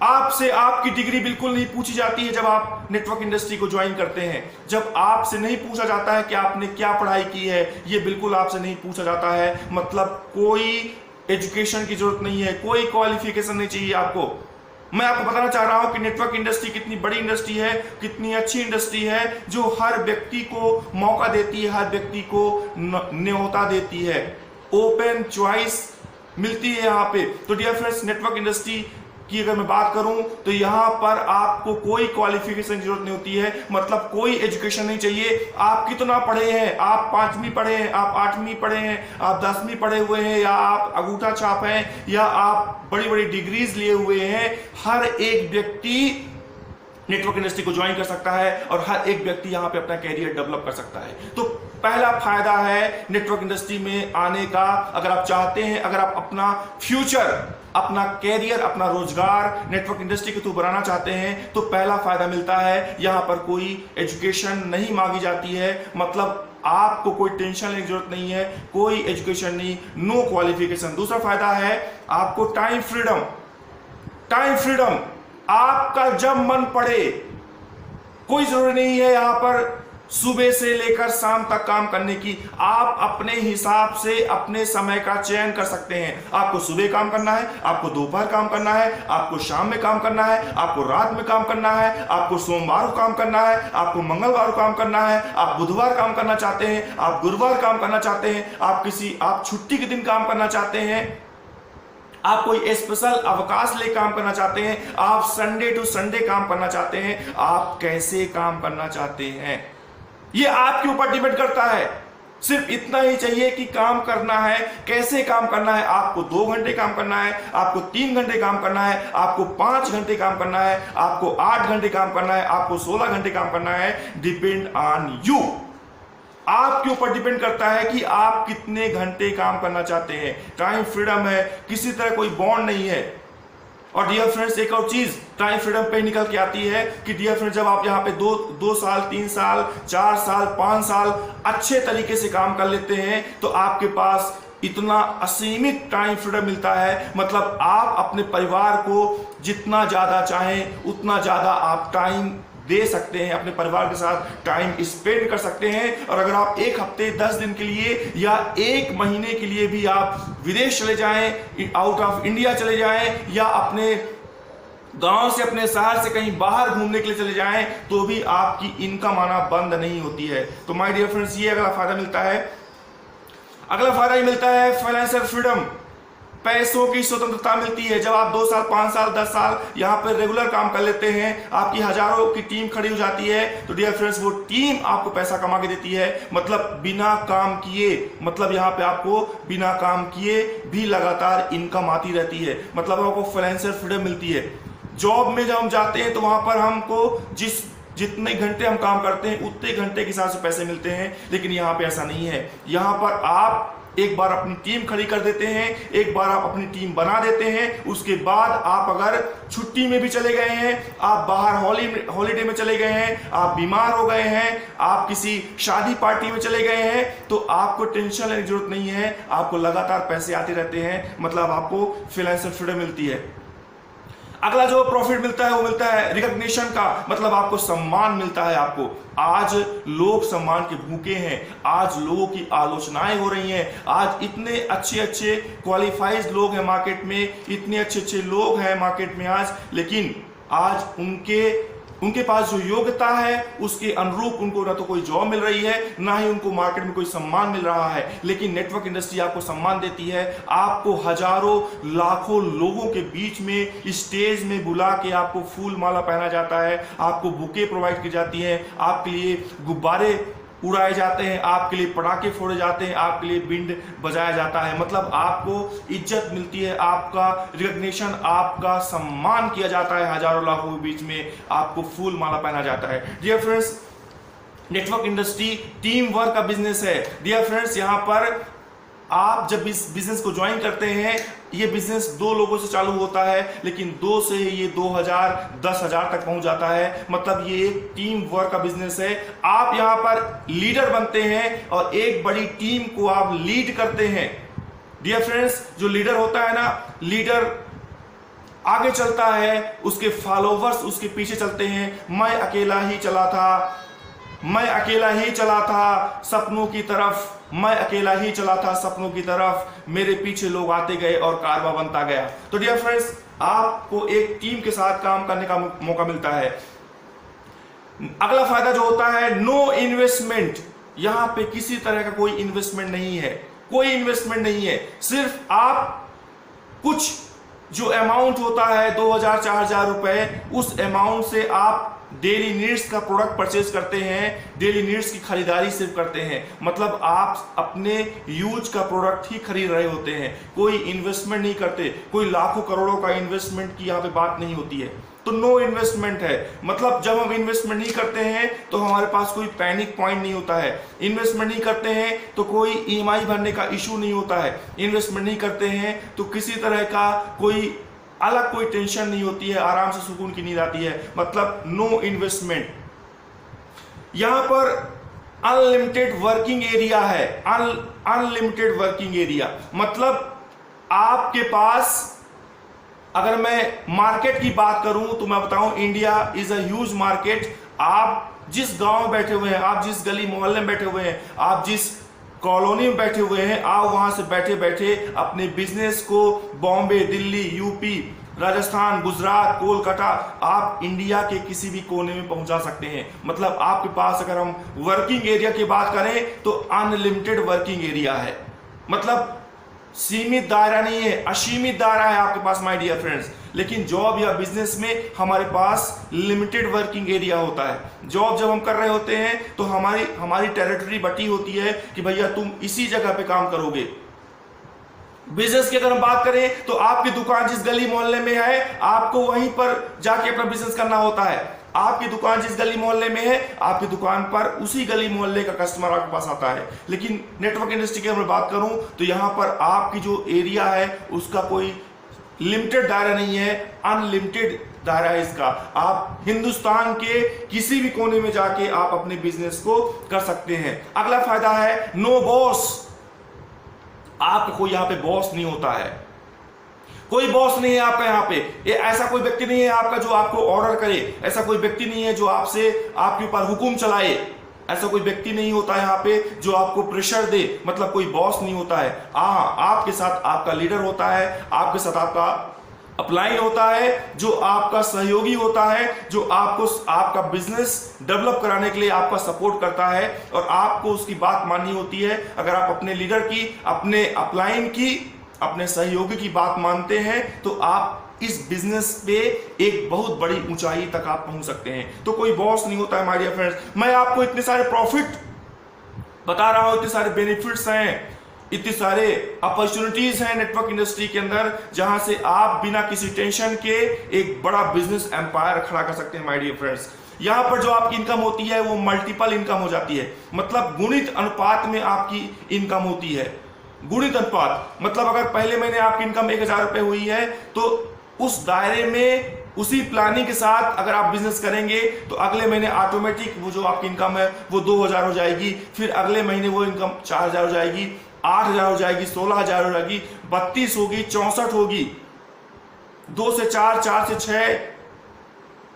आपसे आपकी डिग्री बिल्कुल नहीं पूछी जाती है जब आप नेटवर्क इंडस्ट्री को ज्वाइन करते हैं। जब आपसे नहीं पूछा जाता है कि आपने क्या पढ़ाई की है, ये बिल्कुल आपसे नहीं पूछा जाता है। मतलब कोई एजुकेशन की जरूरत नहीं है, कोई क्वालिफिकेशन नहीं चाहिए आपको। मैं आपको बताना चाह रहा हूं कि नेटवर्क इंडस्ट्री कितनी बड़ी इंडस्ट्री है, कितनी अच्छी इंडस्ट्री है, जो हर व्यक्ति को मौका देती है, हर व्यक्ति को न्योता देती है, ओपन चॉइस मिलती है यहाँ पे। तो डियर फ्रेंड्स, नेटवर्क इंडस्ट्री की अगर मैं बात करूं तो यहाँ पर आपको कोई क्वालिफिकेशन की जरूरत नहीं होती है। मतलब कोई एजुकेशन नहीं चाहिए। आप कितना पढ़े हैं, आप 5वीं पढ़े हैं, आप 8वीं पढ़े हैं, आप 10वीं पढ़े हुए हैं, या आप अंगूठा छाप हैं, या आप बड़ी बड़ी डिग्रीज लिए हुए हैं, हर एक व्यक्ति नेटवर्क इंडस्ट्री को ज्वाइन कर सकता है और हर एक व्यक्ति यहां पे अपना कैरियर डेवलप कर सकता है। तो पहला फायदा है नेटवर्क इंडस्ट्री में आने का। अगर आप चाहते हैं, अगर आप अपना फ्यूचर, अपना कैरियर, अपना रोजगार नेटवर्क इंडस्ट्री के थ्रू बनाना चाहते हैं, तो पहला फायदा मिलता है, यहां पर कोई एजुकेशन नहीं मांगी जाती है। मतलब आपको कोई टेंशन लेने की जरूरत नहीं है, कोई एजुकेशन नहीं, नो क्वालिफिकेशन। दूसरा फायदा है आपको टाइम फ्रीडम। टाइम फ्रीडम, आपका जब मन पड़े, कोई जरूरी नहीं है यहां पर सुबह से लेकर शाम तक काम करने की। आप अपने हिसाब से अपने समय का चयन कर सकते हैं। आपको सुबह काम करना है, आपको दोपहर काम करना है, आपको शाम में काम करना है, आपको रात में काम करना है, आपको सोमवार को काम करना है, आपको मंगलवार को काम करना है, आप बुधवार काम करना चाहते हैं, आप गुरुवार काम करना चाहते हैं, आप छुट्टी के दिन काम करना चाहते हैं, आप कोई स्पेशल अवकाश ले काम करना चाहते हैं, आप संडे टू संडे काम करना चाहते हैं, आप कैसे काम करना चाहते हैं, ये आपके ऊपर डिपेंड करता है। सिर्फ इतना ही चाहिए कि काम करना है, कैसे काम करना है। आपको 2 घंटे काम करना है, आपको 3 घंटे काम करना है, आपको 5 घंटे काम करना है, आपको 8 घंटे काम करना है, आपको 16 घंटे काम करना है, डिपेंड ऑन यू। आपके ऊपर डिपेंड करता है कि आप कितने घंटे काम करना चाहते हैं। टाइम फ्रीडम है, किसी तरह कोई बॉन्ड नहीं है। और डियर फ्रेंड्स, एक और चीज टाइम फ्रीडम पे निकल के आती है कि डियर फ्रेंड्स, जब आप यहाँ पे 2 साल 3 साल 4 साल 5 साल अच्छे तरीके से काम कर लेते हैं तो आपके पास इतना असीमित टाइम फ्रीडम मिलता है। मतलब आप अपने परिवार को जितना ज्यादा चाहें उतना ज्यादा आप टाइम दे सकते हैं, अपने परिवार के साथ टाइम स्पेंड कर सकते हैं। और अगर आप 1 हफ्ते 10 दिन के लिए या 1 महीने के लिए भी आप विदेश चले जाएं, आउट ऑफ इंडिया चले जाएं, या अपने गांव से अपने शहर से कहीं बाहर घूमने के लिए चले जाएं, तो भी आपकी इनकम आना बंद नहीं होती है। तो माय डियर फ्रेंड्स, ये अगला फायदा मिलता है। अगला फायदा ये मिलता है फाइनेंशियल फ्रीडम, पैसों की स्वतंत्रता मिलती है। जब आप 2 साल 5 साल 10 साल यहाँ पर रेगुलर काम कर लेते हैं, आपकी हजारों की टीम खड़ी हो जाती है, तो डियर फ्रेंड्स वो टीम आपको पैसा कमा के देती है। मतलब बिना काम किए, मतलब यहाँ पे आपको बिना काम किए भी लगातार इनकम आती रहती है। मतलब आपको फाइनेंशियल फ्रीडम मिलती है। जॉब में जब हम जाते हैं तो वहां पर हमको जितने घंटे हम काम करते हैं उतने घंटे के हिसाब से पैसे मिलते हैं, लेकिन यहाँ पे ऐसा नहीं है। यहाँ पर आप एक बार अपनी टीम खड़ी कर देते हैं, एक बार आप अपनी टीम बना देते हैं, उसके बाद आप अगर छुट्टी में भी चले गए हैं, आप बाहर हॉलीडे में चले गए हैं, आप बीमार हो गए हैं, आप किसी शादी पार्टी में चले गए हैं, तो आपको टेंशन लेने की जरूरत नहीं है। आपको लगातार पैसे आते रहते हैं। मतलब आपको फाइनेंशियल फ्रीडम मिलती है। अगला जो प्रॉफिट मिलता है वो मिलता है रिकॉग्निशन का। मतलब आपको सम्मान मिलता है। आपको आज लोग सम्मान के भूखे हैं, आज लोगों की आलोचनाएं हो रही हैं। आज इतने अच्छे अच्छे क्वालिफाइड लोग हैं मार्केट में, इतने अच्छे अच्छे लोग हैं मार्केट में आज, लेकिन आज उनके पास जो योग्यता है उसके अनुरूप उनको ना तो कोई जॉब मिल रही है, ना ही उनको मार्केट में कोई सम्मान मिल रहा है। लेकिन नेटवर्क इंडस्ट्री आपको सम्मान देती है। आपको हजारों लाखों लोगों के बीच में स्टेज में बुला के आपको फूल माला पहना जाता है, आपको बुके प्रोवाइड की जाती है, आपके लिए गुब्बारे उड़ाए जाते हैं, आपके लिए पटाखे फोड़े जाते हैं, आपके लिए बिंड बजाया जाता है। मतलब आपको इज्जत मिलती है, आपका रिकॉग्निशन, आपका सम्मान किया जाता है। हजारों लाखों के बीच में आपको फूल माला पहना जाता है। Dear friends, network industry team work का बिजनेस है। डियर फ्रेंड्स, यहाँ पर आप जब इस बिजनेस को ज्वाइन करते हैं, ये बिजनेस 2 लोगों से चालू होता है, लेकिन 2 से ये 2000 10,000 तक पहुंच जाता है। मतलब ये एक टीम वर्क का बिजनेस है। आप यहाँ पर लीडर बनते हैं और एक बड़ी टीम को आप लीड करते हैं। डियर फ्रेंड्स, जो लीडर होता है ना, लीडर आगे चलता है, उसके फॉलोवर्स उसके पीछे चलते हैं। मैं अकेला ही चला था, मैं अकेला ही चला था सपनों की तरफ, मैं अकेला ही चला था सपनों की तरफ, मेरे पीछे लोग आते गए और कारवां बनता गया। तो डियर फ्रेंड्स, आपको एक टीम के साथ काम करने का मौका मिलता है। अगला फायदा जो होता है नो इन्वेस्टमेंट। यहां पे किसी तरह का कोई इन्वेस्टमेंट नहीं है, कोई इन्वेस्टमेंट नहीं है। सिर्फ आप कुछ जो अमाउंट होता है 2000 4000 रुपए, उस अमाउंट से आप डेली नीड्स का प्रोडक्ट परचेज करते हैं, डेली नीड्स की खरीदारी सिर्फ करते हैं। मतलब आप अपने यूज का प्रोडक्ट ही खरीद रहे होते हैं, कोई इन्वेस्टमेंट नहीं करते। कोई लाखों करोड़ों का इन्वेस्टमेंट की यहाँ पे बात नहीं होती है। तो नो इन्वेस्टमेंट है। मतलब जब हम इन्वेस्टमेंट नहीं करते हैं तो हमारे पास कोई पैनिक पॉइंट नहीं होता है। इन्वेस्टमेंट नहीं करते हैं तो कोई ईएमआई भरने का इशू नहीं होता है। इन्वेस्टमेंट नहीं करते हैं तो किसी तरह का कोई अलग कोई टेंशन नहीं होती है, आराम से सुकून की नींद आती है। मतलब नो इन्वेस्टमेंट। यहां पर अनलिमिटेड वर्किंग एरिया है, अनलिमिटेड वर्किंग एरिया। मतलब आपके पास अगर मैं मार्केट की बात करूं तो मैं बताऊं, India is a huge market. आप जिस गांव में बैठे हुए हैं, आप जिस गली मोहल्ले में बैठे हुए हैं, आप जिस कॉलोनी में बैठे हुए हैं, आप वहां से बैठे बैठे अपने बिजनेस को बॉम्बे, दिल्ली, यूपी, राजस्थान, गुजरात, कोलकाता, आप इंडिया के किसी भी कोने में पहुंचा सकते हैं। मतलब आपके पास, अगर हम वर्किंग एरिया की बात करें तो अनलिमिटेड वर्किंग एरिया है। मतलब सीमित दायरा नहीं है, असीमित दायरा है आपके पास माय डियर फ्रेंड्स। लेकिन जॉब या बिजनेस में हमारे पास लिमिटेड वर्किंग एरिया होता है। जॉब जब हम कर रहे होते हैं तो हमारी टेरिटरी बटी होती है कि भैया तुम इसी जगह पे काम करोगे। बिजनेस की अगर हम बात करें तो आपकी दुकान जिस गली मोहल्ले में है, आपको वहीं पर जाके अपना बिजनेस करना होता है। आपकी दुकान जिस गली मोहल्ले में है, आपकी दुकान पर उसी गली मोहल्ले का कस्टमर आपके पास आता है। लेकिन नेटवर्क इंडस्ट्री की अगर मैं बात करूं तो यहां पर आपकी जो एरिया है उसका कोई लिमिटेड दायरा नहीं है, अनलिमिटेड दायरा है इसका। आप हिंदुस्तान के किसी भी कोने में जाके आप अपने बिजनेस को कर सकते हैं। अगला फायदा है नो बॉस। आपका कोई यहां पे बॉस नहीं होता है, कोई बॉस नहीं है आपका यहाँ पे। ये ऐसा कोई व्यक्ति नहीं है आपका जो आपको ऑर्डर करे, ऐसा कोई व्यक्ति नहीं है जो आपसे आपके ऊपर हुक्म चलाए, ऐसा कोई व्यक्ति नहीं होता है यहाँ पे जो आपको प्रेशर दे। मतलब कोई बॉस नहीं होता है। आपके साथ आपका लीडर होता है, आपके साथ आपका अपलाइन होता है, जो आपका सहयोगी होता है, जो आपको आपका बिजनेस डेवलप कराने के लिए आपका सपोर्ट करता है और आपको उसकी बात माननी होती है। अगर आप अपने लीडर की, अपने अपलाइन की, अपने सहयोगी की बात मानते हैं तो आप इस बिजनेस पे एक बहुत बड़ी ऊंचाई तक आप पहुंच सकते हैं। तो कोई बॉस नहीं होता है माय डियर फ्रेंड्स। मैं आपको इतने सारे प्रॉफिट बता रहा हूं, इतने सारे बेनिफिट्स हैं, इतनी सारे अपॉर्चुनिटीज हैं नेटवर्क इंडस्ट्री के अंदर, जहां से आप बिना किसी टेंशन के एक बड़ा बिजनेस एम्पायर खड़ा कर सकते हैं माय डियर फ्रेंड्स। यहां पर जो आपकी इनकम होती है वो मल्टीपल इनकम हो जाती है। मतलब गुणित अनुपात में आपकी इनकम होती है। गुणित अनुपात मतलब अगर पहले महीने आपकी इनकम 1000 रुपए हुई है तो उस दायरे में, उसी प्लानिंग के साथ अगर आप बिजनेस करेंगे तो अगले महीने ऑटोमेटिक वो जो आपकी इनकम है वो 2000 हो जाएगी। फिर अगले महीने वो इनकम 4000 हो जाएगी, 8000 हो जाएगी, 16000 हो जाएगी, 32 होगी, 64 होगी, 2 से 4, 4 से 6।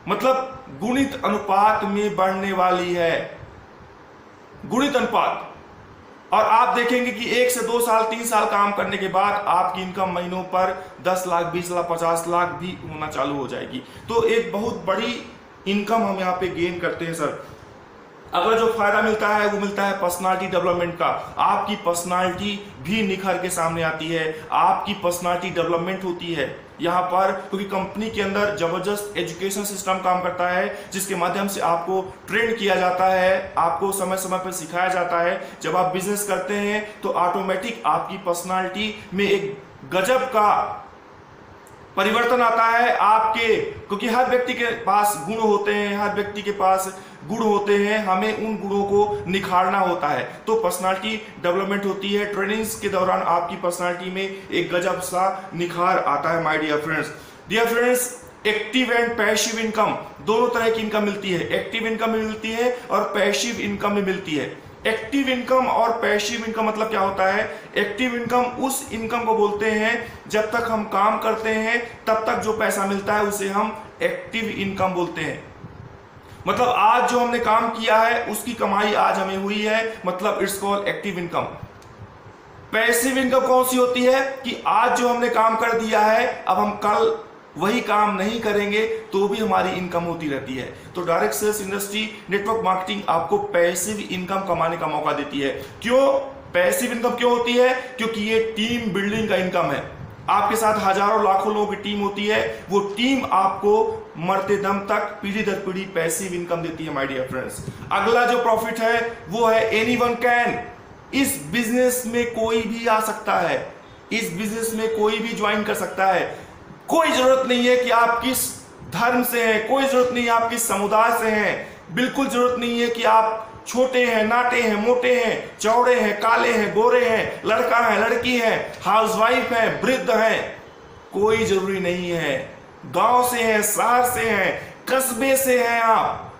मतलब गुणित अनुपात में बढ़ने वाली है, गुणित अनुपात। और आप देखेंगे कि 1 से 2 साल, 3 साल काम करने के बाद आपकी इनकम महीनों पर 10 लाख, 20 लाख, 50 लाख भी होना चालू हो जाएगी। तो एक बहुत बड़ी इनकम हम यहाँ पे गेन करते हैं सर। अगला जो फायदा मिलता है वो मिलता है पर्सनालिटी डेवलपमेंट का। आपकी पर्सनालिटी भी निखर के सामने आती है, आपकी पर्सनालिटी डेवलपमेंट होती है यहाँ पर, क्योंकि कंपनी के अंदर जबरदस्त एजुकेशन सिस्टम काम करता है जिसके माध्यम से आपको ट्रेन किया जाता है, आपको समय समय पर सिखाया जाता है। जब आप बिजनेस करते हैं तो ऑटोमेटिक आपकी पर्सनालिटी में एक गजब का परिवर्तन आता है आपके, क्योंकि हर व्यक्ति के पास गुण होते हैं, हर व्यक्ति के पास गुण होते हैं, हमें उन गुणों को निखारना होता है। तो पर्सनालिटी डेवलपमेंट होती है। ट्रेनिंग्स के दौरान आपकी पर्सनालिटी में एक गजब सा निखार आता है my dear friends. Dear friends, active and passive income दोनों तरह की इनकम मिलती है। एक्टिव इनकम में मिलती है और पैसिव इनकम में मिलती है। एक्टिव इनकम और पैसिव इनकम मतलब क्या होता है? एक्टिव इनकम उस इनकम को बोलते हैं जब तक हम काम करते हैं तब तक जो पैसा मिलता है उसे हम एक्टिव इनकम बोलते हैं। मतलब आज जो हमने काम किया है उसकी कमाई आज हमें हुई है, मतलब it's called active income. Passive income कौन सी होती है कि आज जो हमने काम कर दिया है, अब हम कल वही काम नहीं करेंगे तो भी हमारी इनकम होती रहती है। तो direct sales industry, network marketing आपको पैसिव इनकम कमाने का मौका देती है। क्यों पैसिव इनकम क्यों होती है? क्योंकि ये टीम बिल्डिंग का इनकम है। आपके साथ हजारों लाखों लोगों की टीम होती है, वो टीम आपको मरते दम तक पीढ़ी दर पीढ़ी पैसिव इनकम देती है माय डियर फ्रेंड्स। अगला जो प्रॉफिट है वो है एनीवन कैन। इस बिजनेस में कोई भी आ सकता है, इस बिजनेस में कोई भी ज्वाइन कर सकता है। कोई जरूरत नहीं है कि आप किस धर्म से हैं, कोई जरूरत नहीं है आप किस समुदाय से हैं, बिल्कुल जरूरत नहीं है कि आप छोटे हैं, नाटे हैं, मोटे हैं, चौड़े हैं, काले हैं, गोरे हैं, लड़का है, लड़की है, हाउसवाइफ है, वृद्ध हैं, कोई जरूरी नहीं है। गांव से हैं, शहर से हैं, कस्बे से हैं, आप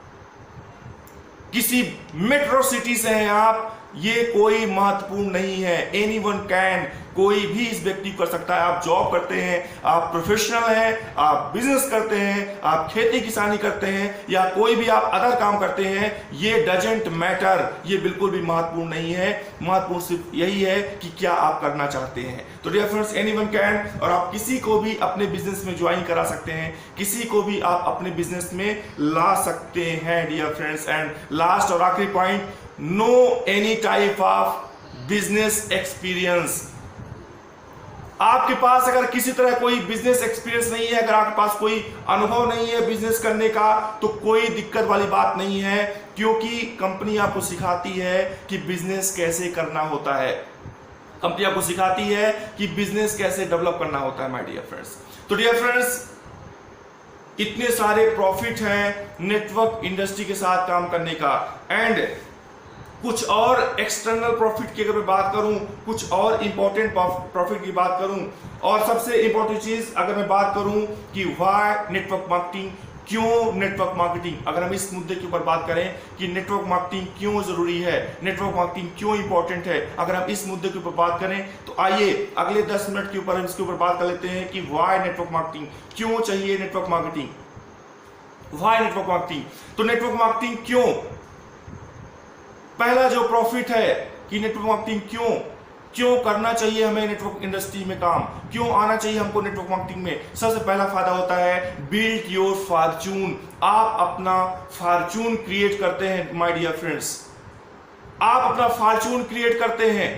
किसी मेट्रो सिटी से हैं आप, ये कोई महत्वपूर्ण नहीं है। एनीवन कैन, कोई भी इस व्यक्ति को कर सकता है। आप जॉब करते हैं, आप प्रोफेशनल हैं, आप बिजनेस करते हैं, आप खेती किसानी करते हैं, या कोई भी आप अदर काम करते हैं, ये डजेंट मैटर, ये बिल्कुल भी महत्वपूर्ण नहीं है। महत्वपूर्ण सिर्फ यही है कि क्या आप करना चाहते हैं। तो डियर फ्रेंड्स, एनीवन कैन, और आप किसी को भी अपने बिजनेस में ज्वाइन करा सकते हैं, किसी को भी आप अपने बिजनेस में ला सकते हैं डियर फ्रेंड्स। एंड लास्ट और आखिरी point, no any type of business experience. आपके पास अगर किसी तरह कोई बिजनेस एक्सपीरियंस नहीं है, अगर आपके पास कोई अनुभव नहीं है बिजनेस करने का, तो कोई दिक्कत वाली बात नहीं है, क्योंकि कंपनी आपको सिखाती है कि बिजनेस कैसे करना होता है। कंपनी आपको सिखाती है कि बिजनेस कैसे डेवलप करना होता है माय डियर फ्रेंड्स। तो डियर फ्रेंड्स, इतने सारे प्रॉफिट हैं नेटवर्क इंडस्ट्री के साथ काम करने का। एंड कुछ और एक्सटर्नल प्रॉफिट की अगर मैं बात करूं, कुछ और इंपॉर्टेंट प्रॉफिट की बात करूं, और सबसे इंपॉर्टेंट चीज अगर मैं बात करूं कि व्हाई नेटवर्क मार्केटिंग, क्यों नेटवर्क मार्केटिंग, अगर हम इस मुद्दे के ऊपर बात करें कि नेटवर्क मार्केटिंग क्यों जरूरी है, नेटवर्क मार्केटिंग क्यों इंपॉर्टेंट है, अगर हम इस मुद्दे के ऊपर बात करें, तो आइए अगले 10 मिनट के ऊपर हम इसके ऊपर बात कर लेते हैं कि व्हाई नेटवर्क मार्केटिंग, क्यों चाहिए network marketing, why network marketing. तो नेटवर्क मार्केटिंग क्यों, पहला जो प्रॉफिट है कि नेटवर्क मार्केटिंग क्यों करना चाहिए हमें नेटवर्क इंडस्ट्री में काम, क्यों आना चाहिए हमको नेटवर्क मार्केटिंग में। सबसे पहला फायदा होता है बिल्ड योर फॉर्चून। आप अपना फॉर्चून क्रिएट करते हैं माय डियर फ्रेंड्स, आप अपना फॉर्चून क्रिएट करते हैं।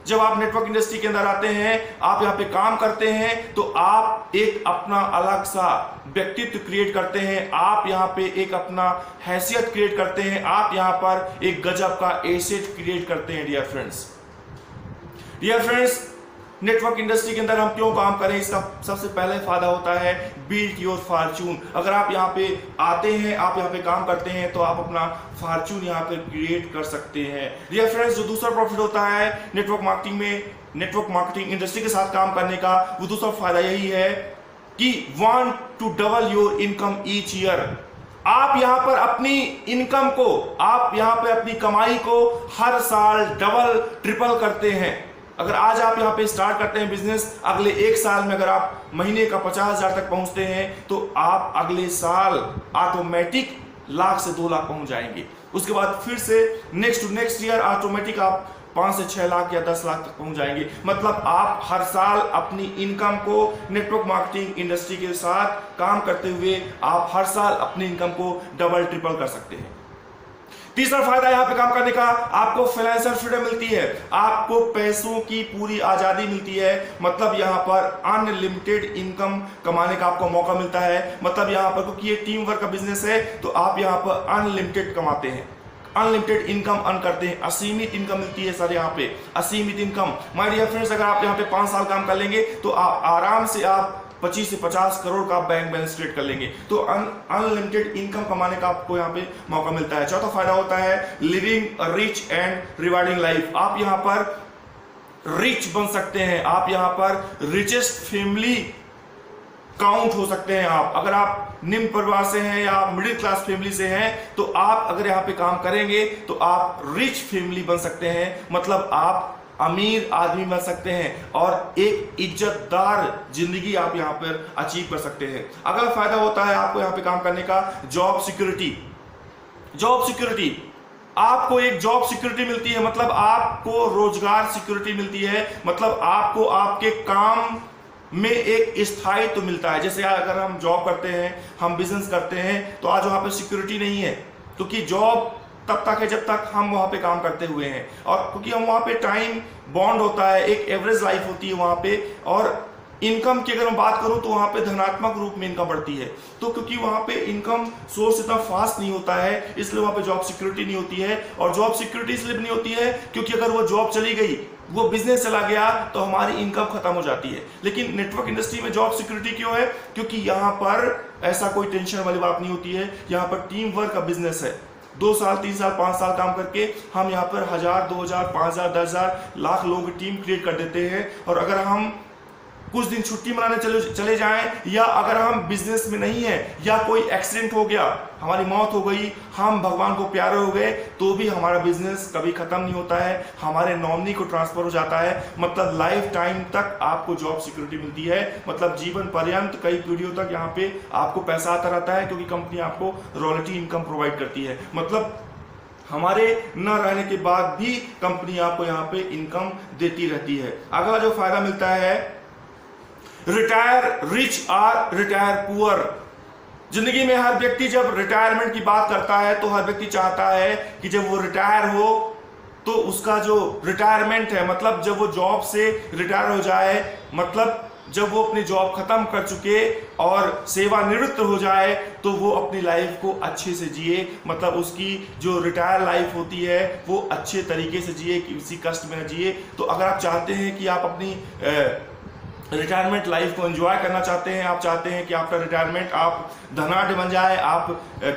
जब आप नेटवर्क इंडस्ट्री के अंदर आते हैं, आप यहाँ पे काम करते हैं, तो आप एक अपना अलग सा व्यक्तित्व क्रिएट करते हैं, आप यहाँ पे एक अपना हैसियत क्रिएट करते हैं, आप यहाँ पर एक गजब का एसेट क्रिएट करते हैं dear friends. Dear friends, network industry के अंदर हम क्यों काम करें, इसका सबसे पहले फायदा होता है बिल्ड योर फॉर्चून। अगर आप यहाँ पे आते हैं, आप यहाँ पे काम करते हैं, तो आप अपना फॉर्चून यहाँ पे क्रिएट कर सकते हैं। डियर फ्रेंड्स, जो दूसरा प्रॉफिट होता है नेटवर्क मार्केटिंग में, नेटवर्क मार्केटिंग इंडस्ट्री के साथ काम करने का, वो दूसरा फायदा यही है कि want to double your income each year. आप यहाँ पर अपनी इनकम को, आप यहाँ पे अपनी कमाई को हर साल डबल ट्रिपल करते हैं। अगर आज आप यहाँ पे स्टार्ट करते हैं बिजनेस, अगले 1 साल में अगर आप महीने का 50,000 तक पहुंचते हैं, तो आप अगले साल ऑटोमेटिक लाख से 2 लाख पहुंच जाएंगे। उसके बाद फिर से नेक्स्ट ईयर ऑटोमेटिक आप 5 से 6 लाख या 10 लाख तक पहुंच जाएंगे। मतलब आप हर साल अपनी इनकम को नेटवर्क मार्केटिंग इंडस्ट्री के साथ काम करते हुए आप हर साल अपनी इनकम को डबल ट्रिपल कर सकते हैं। तीसरा फायदा यहाँ पे काम करने का, आपको फाइनेंशियल फ्रीडम मिलती है, आपको पैसों की पूरी आजादी मिलती है। मतलब यहाँ पर अनलिमिटेड इनकम कमाने का आपको मौका मिलता है। मतलब यहाँ पर, क्योंकि ये टीम वर्क का बिजनेस है, तो आप यहाँ पर अनलिमिटेड कमाते हैं, अनलिमिटेड इनकम अर्न करते हैं, असीमित इनकम मिलती है सर यहाँ पे, असीमित इनकम। माय डियर फ्रेंड्स, अगर आप यहाँ पे 5 साल काम कर लेंगे, तो आप आराम से आप 25 से 50 करोड़ का बैंक बैलेंस क्रिएट कर लेंगे। तो अनलिमिटेड इनकम कमाने का आपको यहाँ पे मौका मिलता है। चौथा फायदा होता है living rich and rewarding life. आप यहाँ पर रिच बन सकते हैं, आप यहाँ पर रिचेस्ट फैमिली काउंट हो सकते हैं। आप अगर आप निम्न परिवार से हैं या आप मिडिल क्लास फैमिली से हैं, तो आप अगर यहाँ पे काम करेंगे तो आप रिच फैमिली बन सकते हैं। मतलब आप अमीर आदमी बन सकते हैं और एक इज्जतदार जिंदगी आप यहाँ पर अचीव कर सकते हैं। अगला फायदा होता है आपको यहाँ पे काम करने का जॉब सिक्योरिटी। जॉब सिक्योरिटी, आपको एक जॉब सिक्योरिटी मिलती है, मतलब आपको रोजगार सिक्योरिटी मिलती है। मतलब आपको आपके काम में एक स्थायित्व तो मिलता है। जैसे अगर हम जॉब करते हैं, हम बिजनेस करते हैं, तो आज वहां पे सिक्योरिटी नहीं है, क्योंकि जॉब तब तक है जब तक हम वहां पे काम करते हुए हैं, और क्योंकि हम वहां पे टाइम बॉन्ड होता है, एक एवरेज लाइफ होती है वहां पे। और इनकम की अगर मैं बात करूं तो वहां पे धनात्मक रूप में इनकम बढ़ती है। तो क्योंकि वहां पे इनकम सोर्स इतना फास्ट नहीं होता है, इसलिए वहां पे जॉब सिक्योरिटी नहीं होती है। और जॉब सिक्योरिटी इसलिए नहीं होती है क्योंकि अगर वो जॉब चली गई, वो बिजनेस चला गया, तो हमारी इनकम खत्म हो जाती है। लेकिन नेटवर्क इंडस्ट्री में जॉब सिक्योरिटी क्यों है? क्योंकि यहाँ पर ऐसा कोई टेंशन वाली बात नहीं होती है। यहाँ पर टीम वर्क का बिजनेस है। 2 साल 3 साल 5 साल काम करके हम यहाँ पर 1000 2000 5000 10000 लाख लोगों की टीम क्रिएट कर देते हैं। और अगर हम कुछ दिन छुट्टी मनाने चले जाएं, या अगर हम बिजनेस में नहीं है या कोई एक्सीडेंट हो गया, हमारी मौत हो गई, हम भगवान को प्यारे हो गए, तो भी हमारा बिजनेस कभी खत्म नहीं होता है, हमारे नॉमिनी को ट्रांसफर हो जाता है। मतलब लाइफ टाइम तक आपको जॉब सिक्योरिटी मिलती है, मतलब जीवन पर्यंत कई पीढ़ियों तक यहाँ पे आपको पैसा आता रहता है, क्योंकि कंपनी आपको रॉयल्टी इनकम प्रोवाइड करती है। मतलब हमारे न रहने के बाद भी कंपनी आपको यहाँ पे इनकम देती रहती है। अगला जो फायदा मिलता है, रिटायर रिच और रिटायर पुअर। जिंदगी में हर व्यक्ति जब रिटायरमेंट की बात करता है तो हर व्यक्ति चाहता है कि जब वो रिटायर हो तो उसका जो रिटायरमेंट है, मतलब जब वो जॉब से रिटायर हो जाए, मतलब जब वो अपनी जॉब खत्म कर चुके और सेवानिवृत्त हो जाए, तो वो अपनी लाइफ को अच्छे से जिए, मतलब उसकी जो रिटायर लाइफ होती है वो अच्छे तरीके से जिए, किसी कष्ट में न जिए। तो अगर आप चाहते हैं कि आप अपनी रिटायरमेंट लाइफ को एंजॉय करना चाहते हैं, आप चाहते हैं कि आपका रिटायरमेंट आप धनाढ़ बन जाए, आप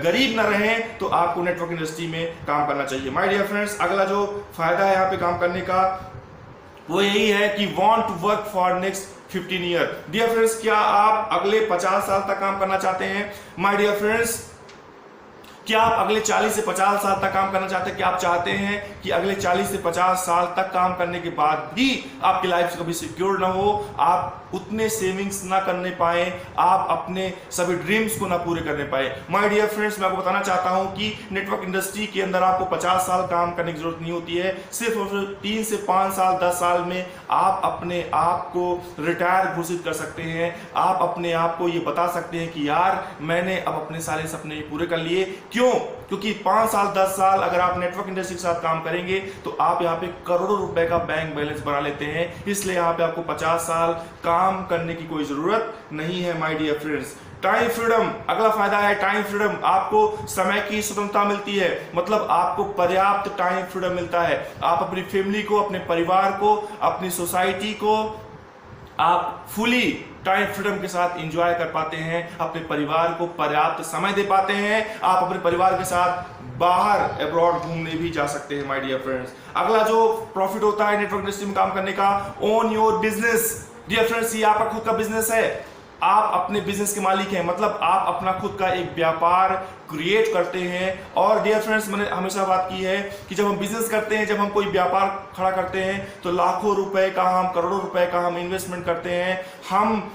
गरीब न रहें, तो आपको नेटवर्क इंडस्ट्री में काम करना चाहिए। माय डियर फ्रेंड्स, अगला जो फायदा है यहाँ पे काम करने का वो यही है कि want to work for next 15 year. Dear friends, क्या आप अगले 50 साल तक काम करना चाहते हैं? माय डियर फ्रेंड्स, क्या आप अगले 40 से 50 साल तक काम करना चाहते हैं? क्या आप चाहते हैं कि अगले 40 से 50 साल तक काम करने के बाद भी आपकी लाइफ कभी सिक्योर ना हो, आप उतने सेविंग्स ना करने पाए, आप अपने सभी ड्रीम्स को ना पूरे करने पाए? माय डियर फ्रेंड्स, मैं आपको बताना चाहता हूं कि नेटवर्क इंडस्ट्री के अंदर आपको 50 साल काम करने की जरूरत नहीं होती है। सिर्फ और सिर्फ 3 से 5 साल 10 साल में आप अपने आप को रिटायर घोषित कर सकते हैं। आप अपने आप को ये बता सकते हैं कि यार मैंने अब अपने सारे सपने पूरे कर लिए। क्यों? क्योंकि 5 साल 10 साल अगर आप नेटवर्क इंडस्ट्री के साथ काम करेंगे तो आप यहाँ पे करोड़ों रुपए का बैंक बैलेंस बना लेते हैं। इसलिए यहाँ पे आपको 50 साल काम करने की कोई जरूरत नहीं है। My dear friends, time freedom, अगला फायदा है टाइम फ्रीडम। आपको समय की स्वतंत्रता मिलती है, मतलब आपको पर्याप्त टाइम फ्रीडम मिलता है। आप अपनी फैमिली को, अपने परिवार को, अपनी सोसाइटी को आप फुली टाइम फ्रीडम के साथ एंजॉय कर पाते हैं, अपने परिवार को पर्याप्त समय दे पाते हैं। आप अपने परिवार के साथ बाहर अब्रॉड घूमने भी जा सकते हैं। माय डियर फ्रेंड्स, अगला जो प्रॉफिट होता है नेटवर्क इंडस्ट्री में काम करने का, own your business. Dear friends, ये आपका खुद का बिजनेस है, आप अपने बिजनेस के मालिक हैं, मतलब आप अपना खुद का एक व्यापार क्रिएट करते हैं। और डियर फ्रेंड्स, मैंने हमेशा बात की है कि जब हम बिजनेस करते हैं, जब हम कोई व्यापार खड़ा करते हैं, तो लाखों रुपए का, हम करोड़ों रुपए का हम इन्वेस्टमेंट करते हैं। हम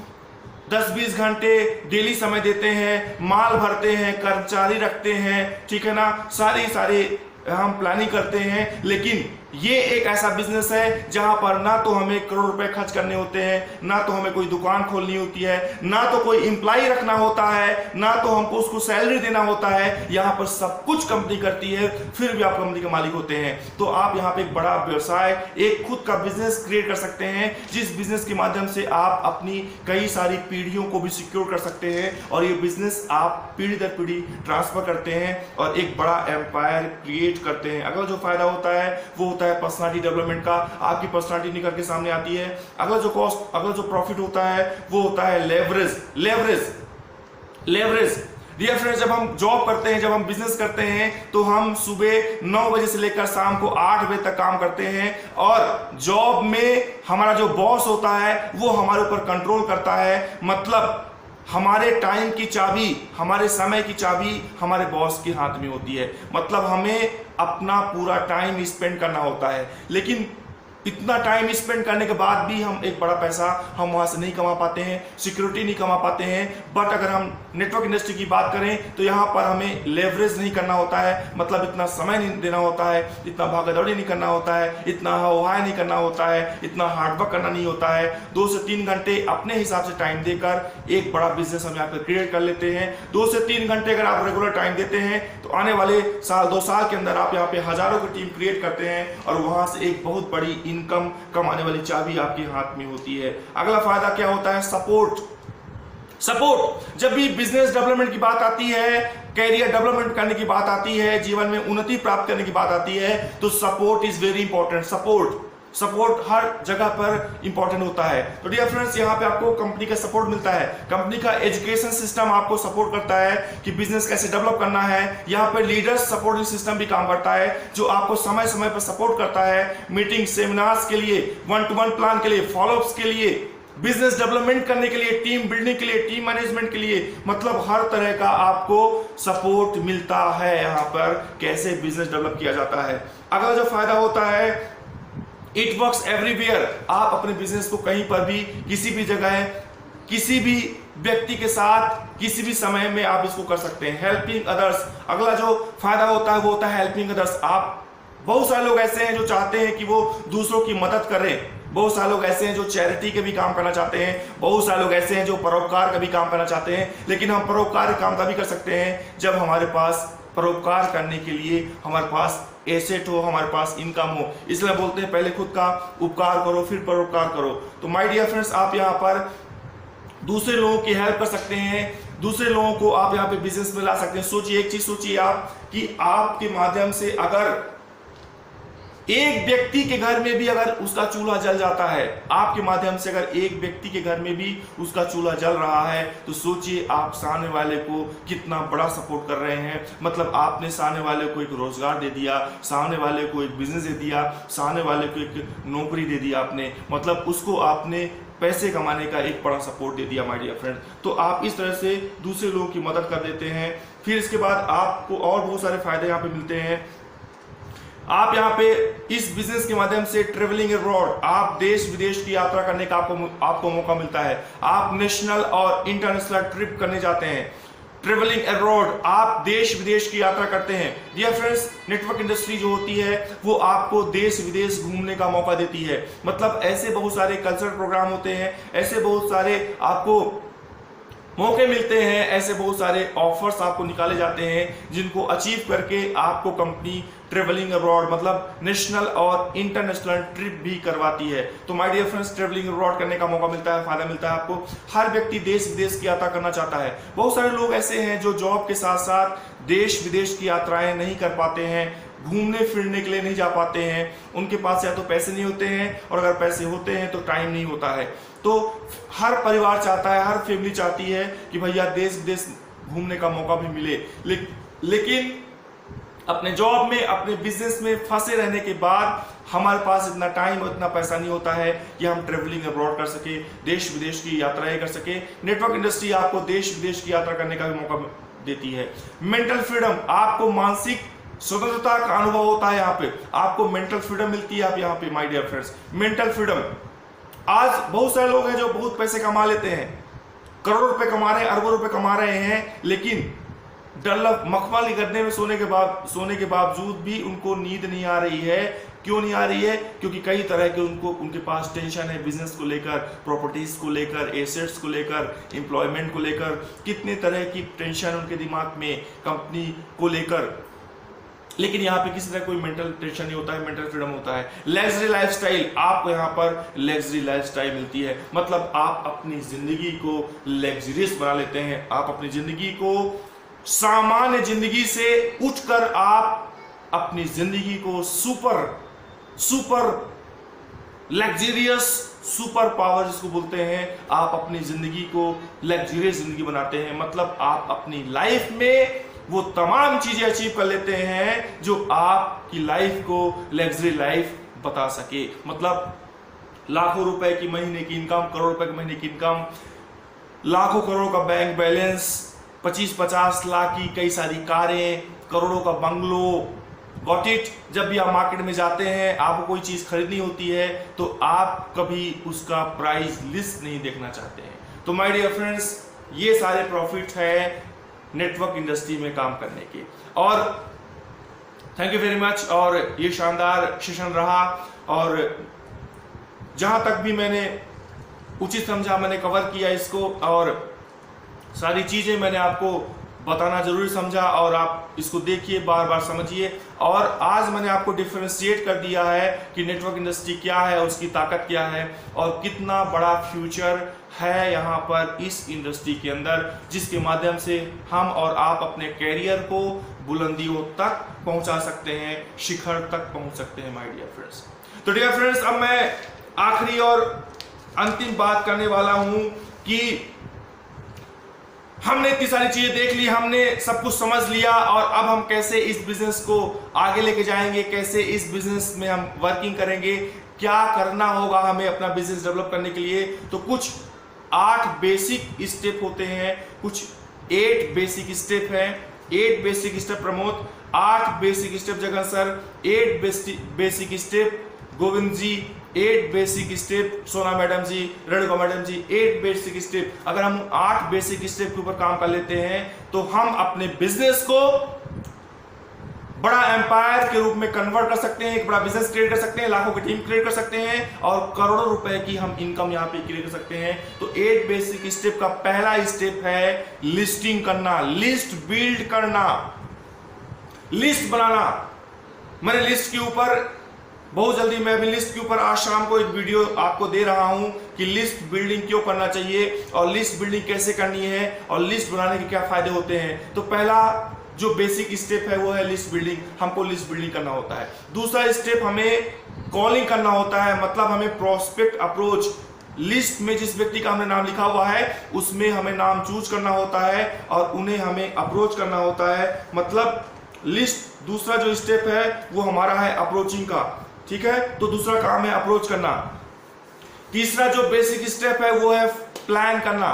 10-20 घंटे डेली समय देते हैं, माल भरते हैं, कर्मचारी रखते हैं, ठीक है ना, सारी हम प्लानिंग करते हैं। लेकिन ये एक ऐसा बिजनेस है जहां पर ना तो हमें करोड़ रुपए खर्च करने होते हैं, ना तो हमें कोई दुकान खोलनी होती है, ना तो कोई एम्प्लॉय रखना होता है, ना तो हमको उसको सैलरी देना होता है। यहाँ पर सब कुछ कंपनी करती है, फिर भी आप कंपनी के मालिक होते हैं। तो आप यहाँ पे एक बड़ा व्यवसाय, एक खुद का बिजनेस क्रिएट कर सकते हैं, जिस बिजनेस के माध्यम से आप अपनी कई सारी पीढ़ियों को भी सिक्योर कर सकते हैं। और ये बिजनेस आप पीढ़ी दर पीढ़ी ट्रांसफर करते हैं और एक बड़ा एम्पायर क्रिएट करते हैं। अगला जो फायदा होता है वो होता है पर्सनालिटी डेवलपमेंट का, आपकी पर्सनालिटी निकल के सामने आती है। अगला जो प्रॉफिट होता है वो होता है लेवरेज। डियर फ्रेंड्स, जब हम जॉब करते हैं, जब हम बिजनेस करते हैं, तो हम सुबह 9 बजे से लेकर शाम को 8 बजे तक काम करते हैं। और जॉब में हमारा जो बॉस होता है वो हमारे ऊपर कंट्रोल करता है, मतलब हमारे टाइम की चाबी, हमारे समय की चाबी हमारे बॉस के हाथ में होती है। मतलब हमें अपना पूरा टाइम स्पेंड करना होता है। लेकिन इतना टाइम स्पेंड करने के बाद भी हम एक बड़ा पैसा हम वहां से नहीं कमा पाते हैं, सिक्योरिटी नहीं कमा पाते हैं। बट अगर हम नेटवर्क इंडस्ट्री की बात करें तो यहाँ पर हमें लेवरेज नहीं करना होता है, मतलब इतना समय नहीं देना होता है, इतना भागदौड़ी नहीं करना होता है, इतना हवाई नहीं करना होता है, इतना हार्डवर्क करना नहीं होता है। 2 से 3 घंटे अपने हिसाब से टाइम देकर एक बड़ा बिजनेस हम यहाँ पर क्रिएट कर लेते हैं। 2 से 3 घंटे अगर आप रेगुलर टाइम देते हैं तो आने वाले साल 2 साल के अंदर आप यहाँ पे हजारों की टीम क्रिएट करते हैं और वहां से एक बहुत बड़ी इनकम कमाने वाली चाबी आपके हाथ में होती है। अगला फायदा क्या होता है? सपोर्ट। जब भी बिजनेस डेवलपमेंट की बात आती है, कैरियर डेवलपमेंट करने की बात आती है, जीवन में उन्नति प्राप्त करने की बात आती है, तो support is very important. Support हर जगह पर इंपॉर्टेंट होता है। तो डियर फ्रेंड्स, यहाँ पे आपको कंपनी का सपोर्ट मिलता है, कंपनी का एजुकेशन सिस्टम आपको सपोर्ट करता है कि बिजनेस कैसे डेवलप करना है। यहाँ पे लीडर्स सपोर्टिंग सिस्टम भी काम करता है, जो आपको समय समय पर सपोर्ट करता है, मीटिंग, सेमिनार्स के लिए, 1-to-1 प्लान के लिए, फॉलोअप्स के लिए, बिजनेस डेवलपमेंट करने के लिए, टीम बिल्डिंग के लिए, टीम मैनेजमेंट के लिए, मतलब हर तरह का आपको सपोर्ट मिलता है यहाँ पर कैसे बिजनेस डेवलप किया जाता है। अगला जो फायदा होता है, इट वर्क्स एवरीवेयर। आप अपने बिजनेस को कहीं पर भी, किसी भी जगह, किसी भी व्यक्ति के साथ, किसी भी समय में आप इसको कर सकते हैं। हेल्पिंग अदर्स, अगला जो फायदा होता है वो होता है हेल्पिंग अदर्स। आप, बहुत सारे लोग ऐसे हैं जो चाहते हैं कि वो दूसरों की मदद करें, बहुत सारे लोग ऐसे हैं जो चैरिटी के भी काम करना चाहते हैं, बहुत सारे लोग ऐसे हैं जो परोपकार का भी काम करना चाहते हैं। लेकिन हम परोपकार काम तभी कर सकते हैं जब हमारे पास परोपकार करने के लिए हमारे पास एसेट हो, हमारे पास इनकम हो। इसलिए बोलते हैं पहले खुद का उपकार करो फिर परोपकार करो। तो माय डियर फ्रेंड्स, आप यहाँ पर दूसरे लोगों की हेल्प कर सकते हैं, दूसरे लोगों को आप यहाँ पे बिजनेस में ला सकते हैं। सोचिए, एक चीज सोचिए आप कि आपके माध्यम से अगर एक व्यक्ति के घर में भी अगर उसका चूल्हा जल जाता है, आपके माध्यम से अगर एक व्यक्ति के घर में भी उसका चूल्हा जल रहा है, तो सोचिए आप सामने वाले को कितना बड़ा सपोर्ट कर रहे हैं। मतलब आपने सामने वाले को एक रोजगार दे दिया, सामने वाले को एक बिजनेस दे दिया, सामने वाले को एक नौकरी दे दिया आपने, मतलब उसको आपने पैसे कमाने का एक बड़ा सपोर्ट दे दिया माय डियर फ्रेंड। तो आप इस तरह से दूसरे लोगों की मदद कर देते हैं। फिर इसके बाद आपको और बहुत सारे फायदे यहाँ पे मिलते हैं। आप यहाँ पे इस बिजनेस के माध्यम से ट्रेवलिंग अब्रॉड, आप देश विदेश की यात्रा करने का आपको मौका मिलता है। आप नेशनल और इंटरनेशनल ट्रिप करने जाते हैं। ट्रेवलिंग अब्रॉड, आप देश विदेश की यात्रा करते हैं। डियर फ्रेंड्स, नेटवर्क इंडस्ट्री जो होती है वो आपको देश विदेश घूमने का मौका देती है। मतलब ऐसे बहुत सारे कल्चरल प्रोग्राम होते हैं, ऐसे बहुत सारे आपको मौके मिलते हैं, ऐसे बहुत सारे ऑफर्स आपको निकाले जाते हैं जिनको अचीव करके आपको कंपनी ट्रेवलिंग अब्रॉड मतलब नेशनल और इंटरनेशनल ट्रिप भी करवाती है। तो my dear friends, travelling abroad करने का मौका मिलता है, फायदा मिलता है आपको। हर व्यक्ति देश विदेश की यात्रा करना चाहता है। बहुत सारे लोग ऐसे हैं जो जॉब के साथ साथ देश विदेश की यात्राएं नहीं कर पाते हैं, घूमने फिरने के लिए नहीं जा पाते हैं। उनके पास या तो पैसे नहीं होते हैं, और अगर पैसे होते हैं तो टाइम नहीं होता है। तो हर परिवार चाहता है, हर फैमिली चाहती है कि भैया देश विदेश घूमने का मौका भी मिले, लेकिन अपने जॉब में, अपने बिजनेस में फंसे रहने के बाद हमारे पास इतना टाइम और इतना पैसा नहीं होता है कि हम ट्रेवलिंग अब्रॉड कर सके, देश विदेश की यात्राएं कर सके। नेटवर्क इंडस्ट्री आपको देश विदेश की यात्रा करने का भी मौका देती है। मेंटल फ्रीडम, आपको मानसिक स्वतंत्रता का अनुभव होता है। यहाँ पे आपको मेंटल फ्रीडम मिलती है। आप यहाँ पे my dear friends, mental freedom, आज बहुत सारे लोग हैं जो बहुत पैसे कमा लेते हैं, करोड़ों रुपए कमा रहे हैं, अरबों रुपए कमा रहे हैं, लेकिन डल्लफ मखमली गद्दे में सोने के बावजूद भी उनको नींद नहीं आ रही है। क्यों नहीं आ रही है? क्योंकि कई तरह के उनके पास टेंशन है, बिजनेस को लेकर, प्रॉपर्टीज को लेकर, एसेट्स को लेकर, एम्प्लॉयमेंट को लेकर, कितने तरह की टेंशन उनके दिमाग में कंपनी को लेकर। लेकिन यहाँ पे किसी तरह कोई मेंटल टेंशन नहीं होता है, मेंटल फ्रीडम होता है। लग्जरी लाइफस्टाइल, आपको यहाँ पर लग्जरी लाइफस्टाइल मिलती है, मतलब आप अपनी जिंदगी को लग्जरियस बना लेते हैं। आप अपनी जिंदगी को सामान्य जिंदगी से उठकर आप अपनी जिंदगी को सुपर लग्जरियस, सुपर पावर जिसको बोलते हैं, आप अपनी जिंदगी को लग्जरियस जिंदगी बनाते हैं। मतलब आप अपनी लाइफ में वो तमाम चीजें अचीव कर लेते हैं जो आपकी लाइफ को लग्जरी लाइफ बता सके। मतलब लाखों रुपए की महीने की इनकम, करोड़ रुपए की महीने की इनकम, लाखों करोड़ का बैंक बैलेंस, 25-50 लाख की कई सारी कारें, करोड़ों का बंगलो। Got it? जब भी आप मार्केट में जाते हैं, आपको कोई चीज खरीदनी होती है तो आप कभी उसका प्राइस लिस्ट नहीं देखना चाहते हैं। तो माय डियर फ्रेंड्स, ये सारे प्रॉफिट है नेटवर्क इंडस्ट्री में काम करने के। और थैंक यू वेरी मच। और ये शानदार सेशन रहा, और जहां तक भी मैंने उचित समझा मैंने कवर किया इसको, और सारी चीजें मैंने आपको बताना जरूरी समझा, और आप इसको देखिए, बार बार समझिए। और आज मैंने आपको डिफरेंशिएट कर दिया है कि नेटवर्क इंडस्ट्री क्या है, उसकी ताकत क्या है, और कितना बड़ा फ्यूचर है यहाँ पर इस इंडस्ट्री के अंदर, जिसके माध्यम से हम और आप अपने कैरियर को बुलंदियों तक पहुंचा सकते हैं, शिखर तक पहुंच सकते हैं माय डियर फ्रेंड्स। तो डियर फ्रेंड्स, अब मैं आखिरी और अंतिम बात करने वाला हूं कि हमने इतनी सारी चीजें देख ली, हमने सब कुछ समझ लिया, और अब हम कैसे इस बिजनेस को आगे लेके जाएंगे, कैसे इस बिजनेस में हम वर्किंग करेंगे, क्या करना होगा हमें अपना बिजनेस डेवलप करने के लिए। तो कुछ 8 बेसिक स्टेप होते हैं, कुछ 8 बेसिक स्टेप हैं। 8 basic step Pramod, 8 basic step Jagan sir, 8 basic step Govind ji, 8 basic step Sona madam ji, Renuka madam ji, 8 basic step. अगर हम 8 बेसिक स्टेप के ऊपर काम कर लेते हैं तो हम अपने बिजनेस को बड़ा एम्पायर के रूप में कन्वर्ट कर सकते हैं, एक बड़ा बिजनेस क्रिएट कर सकते हैं, लाखों की टीम क्रिएट कर सकते हैं और करोड़ों रुपए की हम इनकम यहां पे क्रिएट कर सकते हैं। तो 8 बेसिक स्टेप का पहला स्टेप है लिस्टिंग करना, लिस्ट बिल्ड करना, लिस्ट बनाना। मैंने लिस्ट के ऊपर बहुत जल्दी, मैं अभी लिस्ट के ऊपर आज शाम को एक वीडियो आपको दे रहा हूं कि लिस्ट बिल्डिंग क्यों करना चाहिए और लिस्ट बिल्डिंग कैसे करनी है और लिस्ट बनाने के क्या फायदे होते हैं। तो पहला जो बेसिक स्टेप है वो है लिस्ट बिल्डिंग, हमको लिस्ट बिल्डिंग करना होता है। दूसरा स्टेप हमें कॉलिंग करना होता है, मतलब हमें प्रोस्पेक्ट अप्रोच, लिस्ट में जिस व्यक्ति का हमने नाम लिखा हुआ है उसमें हमें नाम चूज करना होता है और उन्हें हमें अप्रोच करना होता है। मतलब लिस्ट, दूसरा जो स्टेप है वो हमारा है अप्रोचिंग का, ठीक है। तो दूसरा काम है अप्रोच करना। तीसरा जो बेसिक स्टेप है वो है प्लान करना,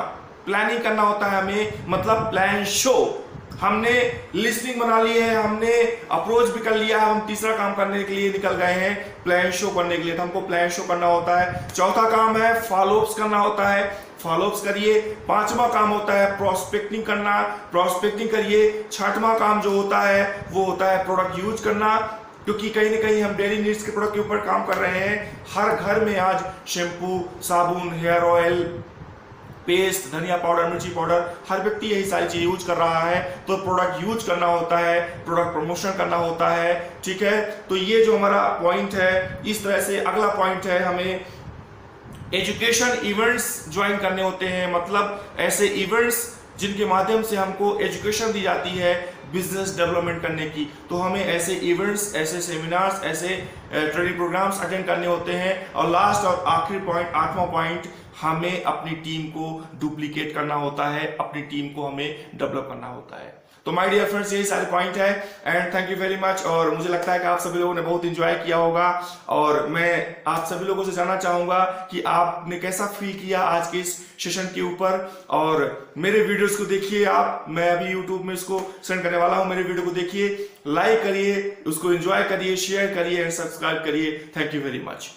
प्लानिंग करना होता है हमें, मतलब प्लान शो। हमने लिस्टिंग बना ली है, हमने अप्रोच भी कर लिया है, हम तीसरा काम करने के लिए निकल गए हैं प्लान शो करने के लिए। तो हमको प्लान शो करना होता है। चौथा काम है फॉलोअप्स करना होता है, फॉलोअप्स करिए। पांचवा काम होता है प्रोस्पेक्टिंग करना, प्रोस्पेक्टिंग करिए। छठवां काम जो होता है वो होता है प्रोडक्ट यूज करना, क्योंकि कहीं ना कहीं हम डेली नीड्स के प्रोडक्ट के ऊपर काम कर रहे हैं। हर घर में आज शैम्पू, साबुन, हेयर ऑयल, पेस्ट, धनिया पाउडर, मिर्ची पाउडर, हर व्यक्ति यही सारी चीजें यूज कर रहा है। तो प्रोडक्ट यूज करना होता है, प्रोडक्ट प्रमोशन करना होता है, ठीक है। तो ये जो हमारा पॉइंट है, इस तरह से अगला पॉइंट है हमें एजुकेशन इवेंट्स ज्वाइन करने होते हैं, मतलब ऐसे इवेंट्स जिनके माध्यम से हमको एजुकेशन दी जाती है बिजनेस डेवलपमेंट करने की। तो हमें ऐसे इवेंट्स, ऐसे सेमिनार्स, ऐसे ट्रेनिंग प्रोग्राम्स अटेंड करने होते हैं। और लास्ट और आखिरी पॉइंट, 8वां पॉइंट, हमें अपनी टीम को डुप्लीकेट करना होता है, अपनी टीम को हमें डेवलप करना होता है। तो माय डियर फ्रेंड्स, यही सारे पॉइंट है and thank you very much. और मुझे लगता है कि आप सभी लोगों ने बहुत एंजॉय किया होगा और मैं आप सभी लोगों से जानना चाहूंगा कि आपने कैसा फील किया आज के इस सेशन के ऊपर। और मेरे वीडियोस को देखिए आप, मैं अभी यूट्यूब में इसको सेंड करने वाला हूं, मेरे वीडियो को देखिए, लाइक करिए, उसको एंजॉय करिए, शेयर करिए एंड सब्सक्राइब करिए। Thank you very much.